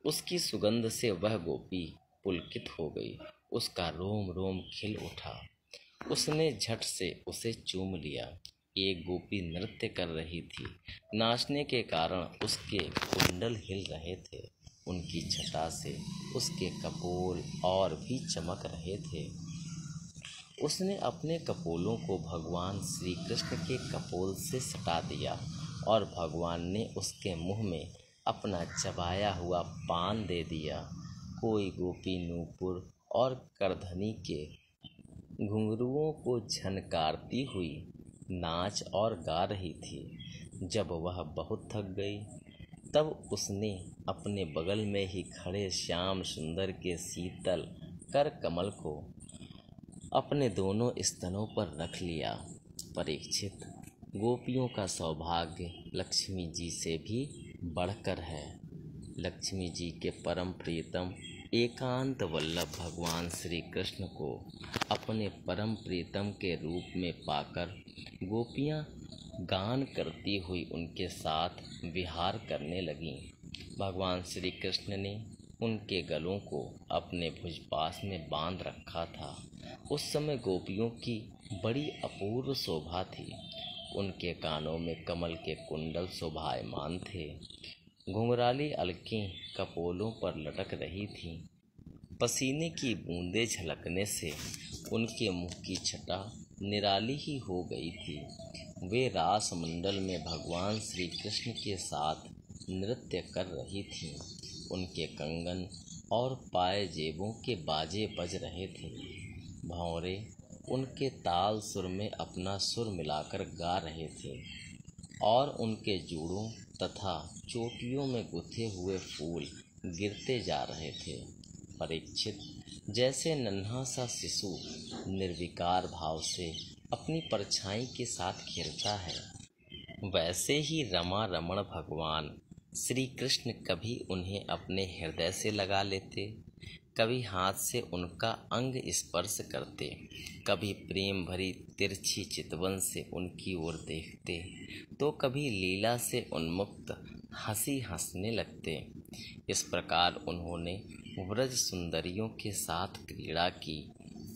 उसकी सुगंध से वह गोपी पुलकित हो गई। उसका रोम रोम खिल उठा। उसने झट से उसे चूम लिया। एक गोपी नृत्य कर रही थी। नाचने के कारण उसके कुंडल हिल रहे थे। उनकी छटा से उसके कपोल और भी चमक रहे थे। उसने अपने कपोलों को भगवान श्री कृष्ण के कपोल से सटा दिया और भगवान ने उसके मुंह में अपना चबाया हुआ पान दे दिया। कोई गोपी नूपुर और करधनी के घुंघरुओं को झनकारती हुई नाच और गा रही थी। जब वह बहुत थक गई तब उसने अपने बगल में ही खड़े श्याम सुंदर के शीतल कर कमल को अपने दोनों स्तनों पर रख लिया। परीक्षित, गोपियों का सौभाग्य लक्ष्मी जी से भी बढ़कर है। लक्ष्मी जी के परम प्रियतम एकांत वल्लभ भगवान श्री कृष्ण को अपने परम प्रीतम के रूप में पाकर गोपियां गान करती हुई उनके साथ विहार करने लगीं। भगवान श्री कृष्ण ने उनके गलों को अपने भुजपास में बांध रखा था। उस समय गोपियों की बड़ी अपूर्व शोभा थी। उनके कानों में कमल के कुंडल शोभायमान थे। घुंघराली अलकें कपोलों पर लटक रही थीं। पसीने की बूंदें झलकने से उनके मुख की छटा निराली ही हो गई थी। वे रास मंडल में भगवान श्री कृष्ण के साथ नृत्य कर रही थीं। उनके कंगन और पायजेबों के बाजे बज रहे थे। भंवरे उनके ताल सुर में अपना सुर मिलाकर गा रहे थे और उनके जूड़ों तथा चोटियों में गुथे हुए फूल गिरते जा रहे थे। परीक्षित, जैसे नन्हा सा शिशु निर्विकार भाव से अपनी परछाई के साथ खेलता है, वैसे ही रमा रमण भगवान श्री कृष्ण कभी उन्हें अपने हृदय से लगा लेते, कभी हाथ से उनका अंग स्पर्श करते, कभी प्रेम भरी तिरछी चितवन से उनकी ओर देखते, तो कभी लीला से उन्मुक्त हंसी हंसने लगते। इस प्रकार उन्होंने व्रज सुंदरियों के साथ क्रीड़ा की,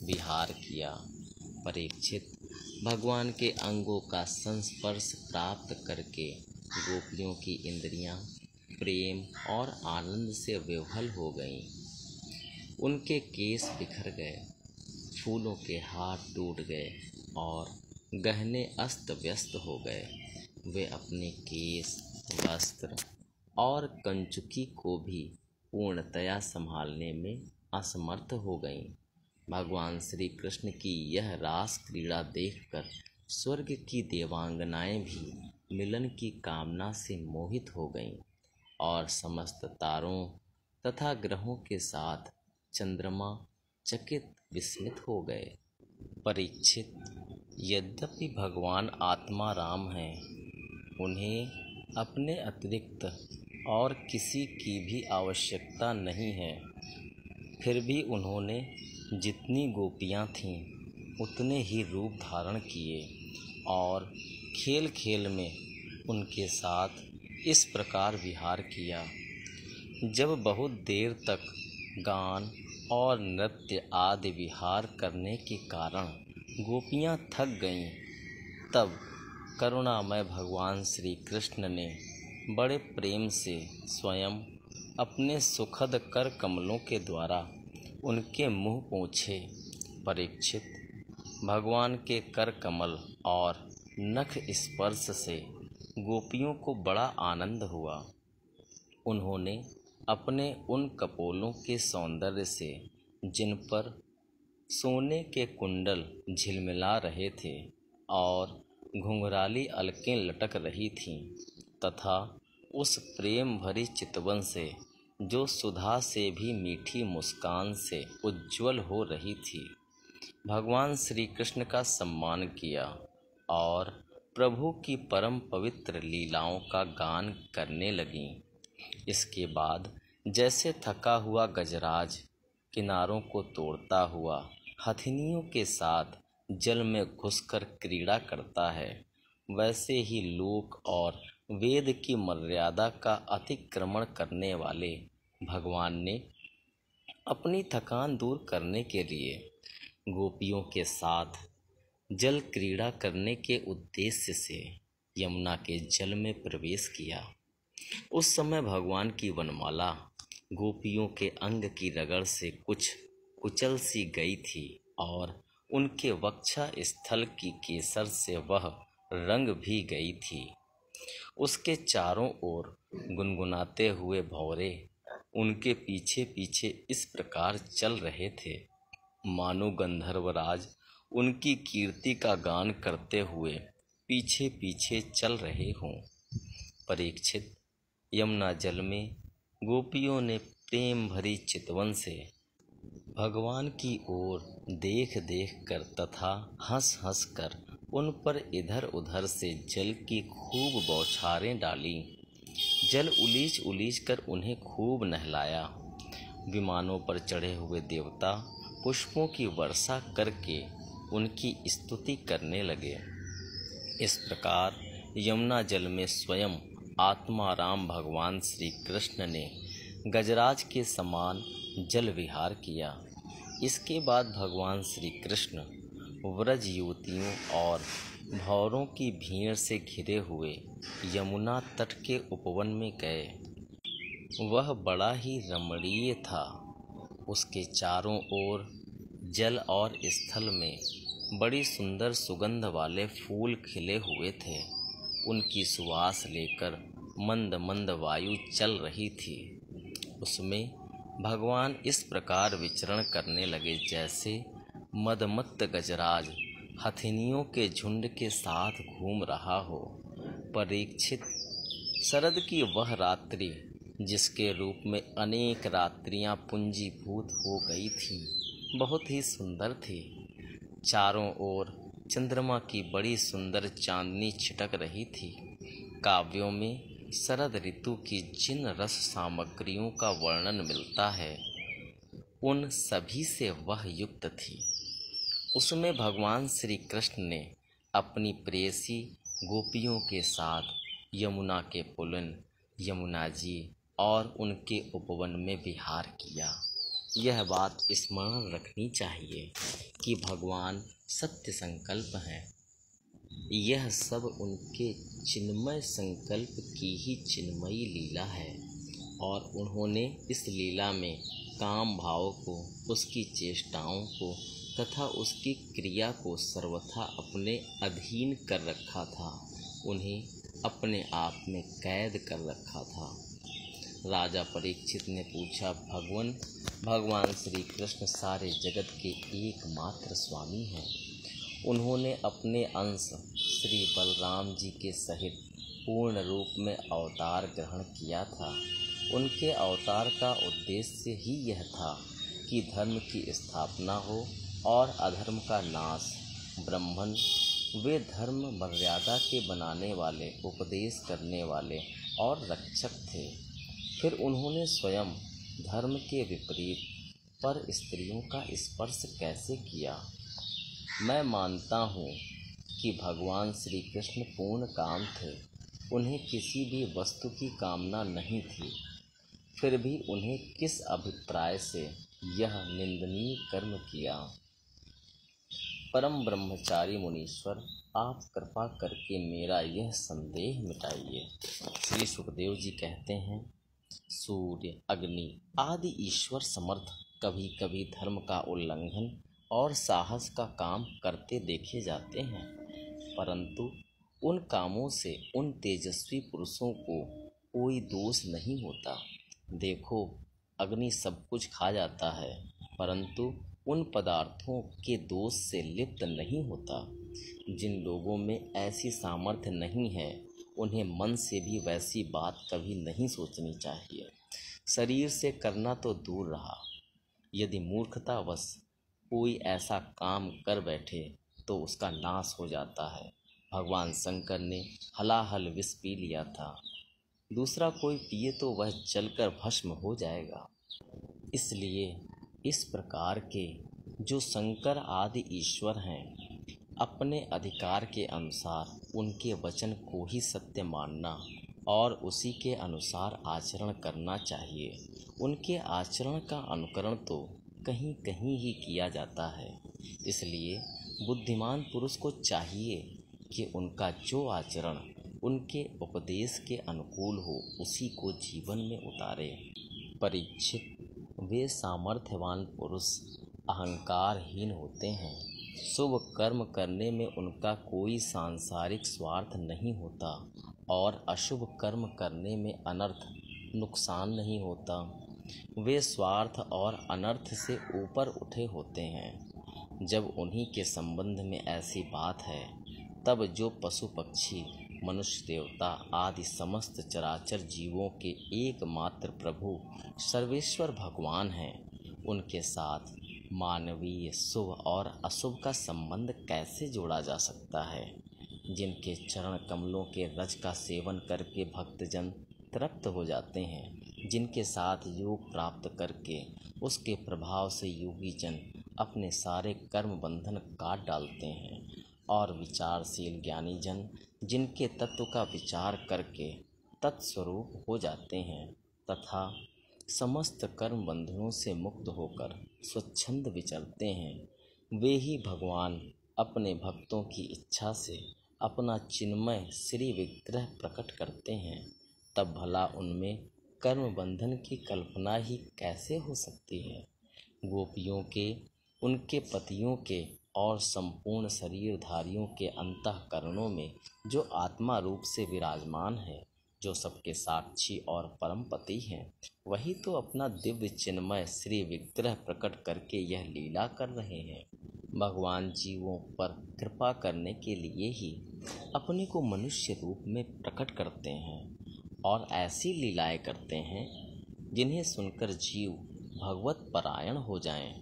विहार किया। परीक्षित, भगवान के अंगों का संस्पर्श प्राप्त करके गोपियों की इंद्रियां प्रेम और आनंद से विह्वल हो गईं। उनके केस बिखर गए, फूलों के हार टूट गए और गहने अस्त व्यस्त हो गए। वे अपने केस, वस्त्र और कंचुकी को भी पूर्णतया संभालने में असमर्थ हो गईं। भगवान श्री कृष्ण की यह रास क्रीड़ा देखकर स्वर्ग की देवांगनाएं भी मिलन की कामना से मोहित हो गईं और समस्त तारों तथा ग्रहों के साथ चंद्रमा चकित विस्मित हो गए। परीक्षित, यद्यपि भगवान आत्मा राम हैं, उन्हें अपने अतिरिक्त और किसी की भी आवश्यकता नहीं है, फिर भी उन्होंने जितनी गोपियां थीं उतने ही रूप धारण किए और खेल खेल में उनके साथ इस प्रकार विहार किया। जब बहुत देर तक गान और नृत्य आदि विहार करने के कारण गोपियां थक गईं, तब करुणामय भगवान श्री कृष्ण ने बड़े प्रेम से स्वयं अपने सुखद कर कमलों के द्वारा उनके मुँह पोंछे। परीक्षित, भगवान के कर कमल और नख स्पर्श से गोपियों को बड़ा आनंद हुआ। उन्होंने अपने उन कपोलों के सौंदर्य से, जिन पर सोने के कुंडल झिलमिला रहे थे और घुंघराली अलकें लटक रही थीं, तथा उस प्रेम भरी चितवन से जो सुधा से भी मीठी मुस्कान से उज्ज्वल हो रही थी, भगवान श्री कृष्ण का सम्मान किया और प्रभु की परम पवित्र लीलाओं का गान करने लगीं। इसके बाद जैसे थका हुआ गजराज किनारों को तोड़ता हुआ हथिनियों के साथ जल में घुसकर क्रीड़ा करता है, वैसे ही लोक और वेद की मर्यादा का अतिक्रमण करने वाले भगवान ने अपनी थकान दूर करने के लिए गोपियों के साथ जल क्रीड़ा करने के उद्देश्य से यमुना के जल में प्रवेश किया। उस समय भगवान की वनमाला गोपियों के अंग की रगड़ से कुछ कुचल सी गई थी और उनके वक्षा स्थल की केसर से वह रंग भी गई थी। उसके चारों ओर गुनगुनाते हुए भंवरे उनके पीछे पीछे इस प्रकार चल रहे थे, मानो गंधर्वराज उनकी कीर्ति का गान करते हुए पीछे पीछे चल रहे हों। परीक्षित, यमुना जल में गोपियों ने प्रेम भरी चितवन से भगवान की ओर देख देख कर तथा हंस हंस कर उन पर इधर उधर से जल की खूब बौछारें डाली। जल उलीच उलीच कर उन्हें खूब नहलाया। विमानों पर चढ़े हुए देवता पुष्पों की वर्षा करके उनकी स्तुति करने लगे। इस प्रकार यमुना जल में स्वयं आत्माराम भगवान श्री कृष्ण ने गजराज के समान जल विहार किया। इसके बाद भगवान श्री कृष्ण व्रज युवतियों और भौरों की भीड़ से घिरे हुए यमुना तट के उपवन में गए। वह बड़ा ही रमणीय था। उसके चारों ओर जल और स्थल में बड़ी सुंदर सुगंध वाले फूल खिले हुए थे। उनकी सुवास लेकर मंद मंद वायु चल रही थी। उसमें भगवान इस प्रकार विचरण करने लगे जैसे मदमत्त गजराज हथिनियों के झुंड के साथ घूम रहा हो। परीक्षित, शरद की वह रात्रि जिसके रूप में अनेक रात्रियां पूंजीभूत हो गई थीं, बहुत ही सुंदर थी। चारों ओर चंद्रमा की बड़ी सुंदर चांदनी छिटक रही थी। काव्यों में शरद ऋतु की जिन रस सामग्रियों का वर्णन मिलता है, उन सभी से वह युक्त थी। उसमें भगवान श्री कृष्ण ने अपनी प्रेयसी गोपियों के साथ यमुना के पुलिन, यमुना जी और उनके उपवन में विहार किया। यह बात स्मरण रखनी चाहिए कि भगवान सत्य संकल्प हैं। यह सब उनके चिन्मय संकल्प की ही चिन्मयी लीला है और उन्होंने इस लीला में काम भाव को, उसकी चेष्टाओं को तथा उसकी क्रिया को सर्वथा अपने अधीन कर रखा था। उन्हें अपने आप में कैद कर रखा था। राजा परीक्षित ने पूछा, भगवान श्री कृष्ण सारे जगत के एकमात्र स्वामी हैं। उन्होंने अपने अंश श्री बलराम जी के सहित पूर्ण रूप में अवतार ग्रहण किया था। उनके अवतार का उद्देश्य ही यह था कि धर्म की स्थापना हो और अधर्म का नाश। ब्राह्मण वे धर्म मर्यादा के बनाने वाले, उपदेश करने वाले और रक्षक थे। फिर उन्होंने स्वयं धर्म के विपरीत पर स्त्रियों का स्पर्श कैसे किया? मैं मानता हूँ कि भगवान श्री कृष्ण पूर्ण काम थे। उन्हें किसी भी वस्तु की कामना नहीं थी। फिर भी उन्हें किस अभिप्राय से यह निंदनीय कर्म किया? परम ब्रह्मचारी मुनीश्वर, आप कृपा करके मेरा यह संदेह मिटाइए। श्री सुखदेव जी कहते हैं, सूर्य, अग्नि आदि ईश्वर समर्थ कभी कभी धर्म का उल्लंघन और साहस का काम करते देखे जाते हैं, परंतु उन कामों से उन तेजस्वी पुरुषों को कोई दोष नहीं होता। देखो, अग्नि सब कुछ खा जाता है, परंतु उन पदार्थों के दोष से लिप्त नहीं होता। जिन लोगों में ऐसी सामर्थ्य नहीं है, उन्हें मन से भी वैसी बात कभी नहीं सोचनी चाहिए। शरीर से करना तो दूर रहा, यदि मूर्खतावश कोई ऐसा काम कर बैठे तो उसका नाश हो जाता है। भगवान शंकर ने हलाहल विष पी लिया था, दूसरा कोई पिए तो वह जलकर भस्म हो जाएगा। इसलिए इस प्रकार के जो शंकर आदि ईश्वर हैं, अपने अधिकार के अनुसार उनके वचन को ही सत्य मानना और उसी के अनुसार आचरण करना चाहिए। उनके आचरण का अनुकरण तो कहीं कहीं ही किया जाता है। इसलिए बुद्धिमान पुरुष को चाहिए कि उनका जो आचरण उनके उपदेश के अनुकूल हो, उसी को जीवन में उतारे। परीक्षित, वे सामर्थ्यवान पुरुष अहंकारहीन होते हैं। शुभ कर्म करने में उनका कोई सांसारिक स्वार्थ नहीं होता और अशुभ कर्म करने में अनर्थ, नुकसान नहीं होता। वे स्वार्थ और अनर्थ से ऊपर उठे होते हैं। जब उन्हीं के संबंध में ऐसी बात है, तब जो पशु पक्षी, मनुष्य, देवता आदि समस्त चराचर जीवों के एकमात्र प्रभु सर्वेश्वर भगवान हैं, उनके साथ मानवीय शुभ और अशुभ का संबंध कैसे जोड़ा जा सकता है? जिनके चरण कमलों के रज का सेवन करके भक्तजन तृप्त हो जाते हैं, जिनके साथ योग प्राप्त करके उसके प्रभाव से योगी जन अपने सारे कर्म बंधन काट डालते हैं, और विचारशील ज्ञानी जन जिनके तत्व का विचार करके तत्स्वरूप हो जाते हैं तथा समस्त कर्म बंधनों से मुक्त होकर स्वच्छंद विचरते हैं, वे ही भगवान अपने भक्तों की इच्छा से अपना चिन्मय श्री विग्रह प्रकट करते हैं। तब भला उनमें कर्म बंधन की कल्पना ही कैसे हो सकती है? गोपियों के, उनके पतियों के और संपूर्ण शरीरधारियों के अंतःकरणों में जो आत्मा रूप से विराजमान है, जो सबके साक्षी और परमपति हैं, वही तो अपना दिव्य चिन्मय श्री विग्रह प्रकट करके यह लीला कर रहे हैं। भगवान जीवों पर कृपा करने के लिए ही अपने को मनुष्य रूप में प्रकट करते हैं और ऐसी लीलाएं करते हैं जिन्हें सुनकर जीव भगवत परायण हो जाएं।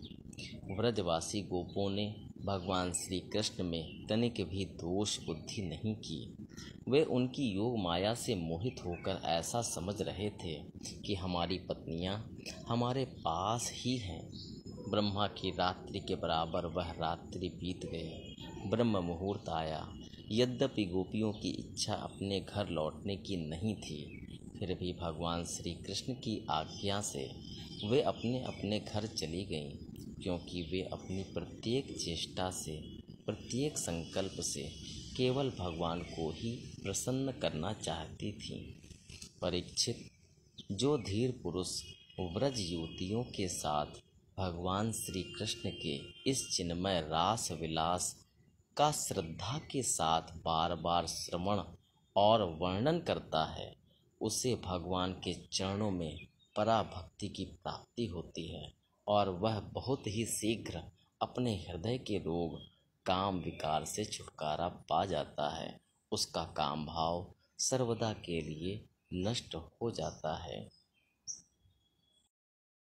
व्रजवासी गोपों ने भगवान श्री कृष्ण में तनिक भी दोष बुद्धि नहीं की। वे उनकी योग माया से मोहित होकर ऐसा समझ रहे थे कि हमारी पत्नियां हमारे पास ही हैं। ब्रह्मा की रात्रि के बराबर वह रात्रि बीत गई। ब्रह्म मुहूर्त आया। यद्यपि गोपियों की इच्छा अपने घर लौटने की नहीं थी, फिर भी भगवान श्री कृष्ण की आज्ञा से वे अपने अपने घर चली गईं, क्योंकि वे अपनी प्रत्येक चेष्टा से, प्रत्येक संकल्प से केवल भगवान को ही प्रसन्न करना चाहती थीं। परीक्षित, जो धीर पुरुष व्रज युवतियों के साथ भगवान श्री कृष्ण के इस चिन्मय रास विलास का श्रद्धा के साथ बार बार श्रवण और वर्णन करता है, उसे भगवान के चरणों में पराभक्ति की प्राप्ति होती है और वह बहुत ही शीघ्र अपने हृदय के रोग काम विकार से छुटकारा पा जाता है। उसका काम भाव सर्वदा के लिए नष्ट हो जाता है।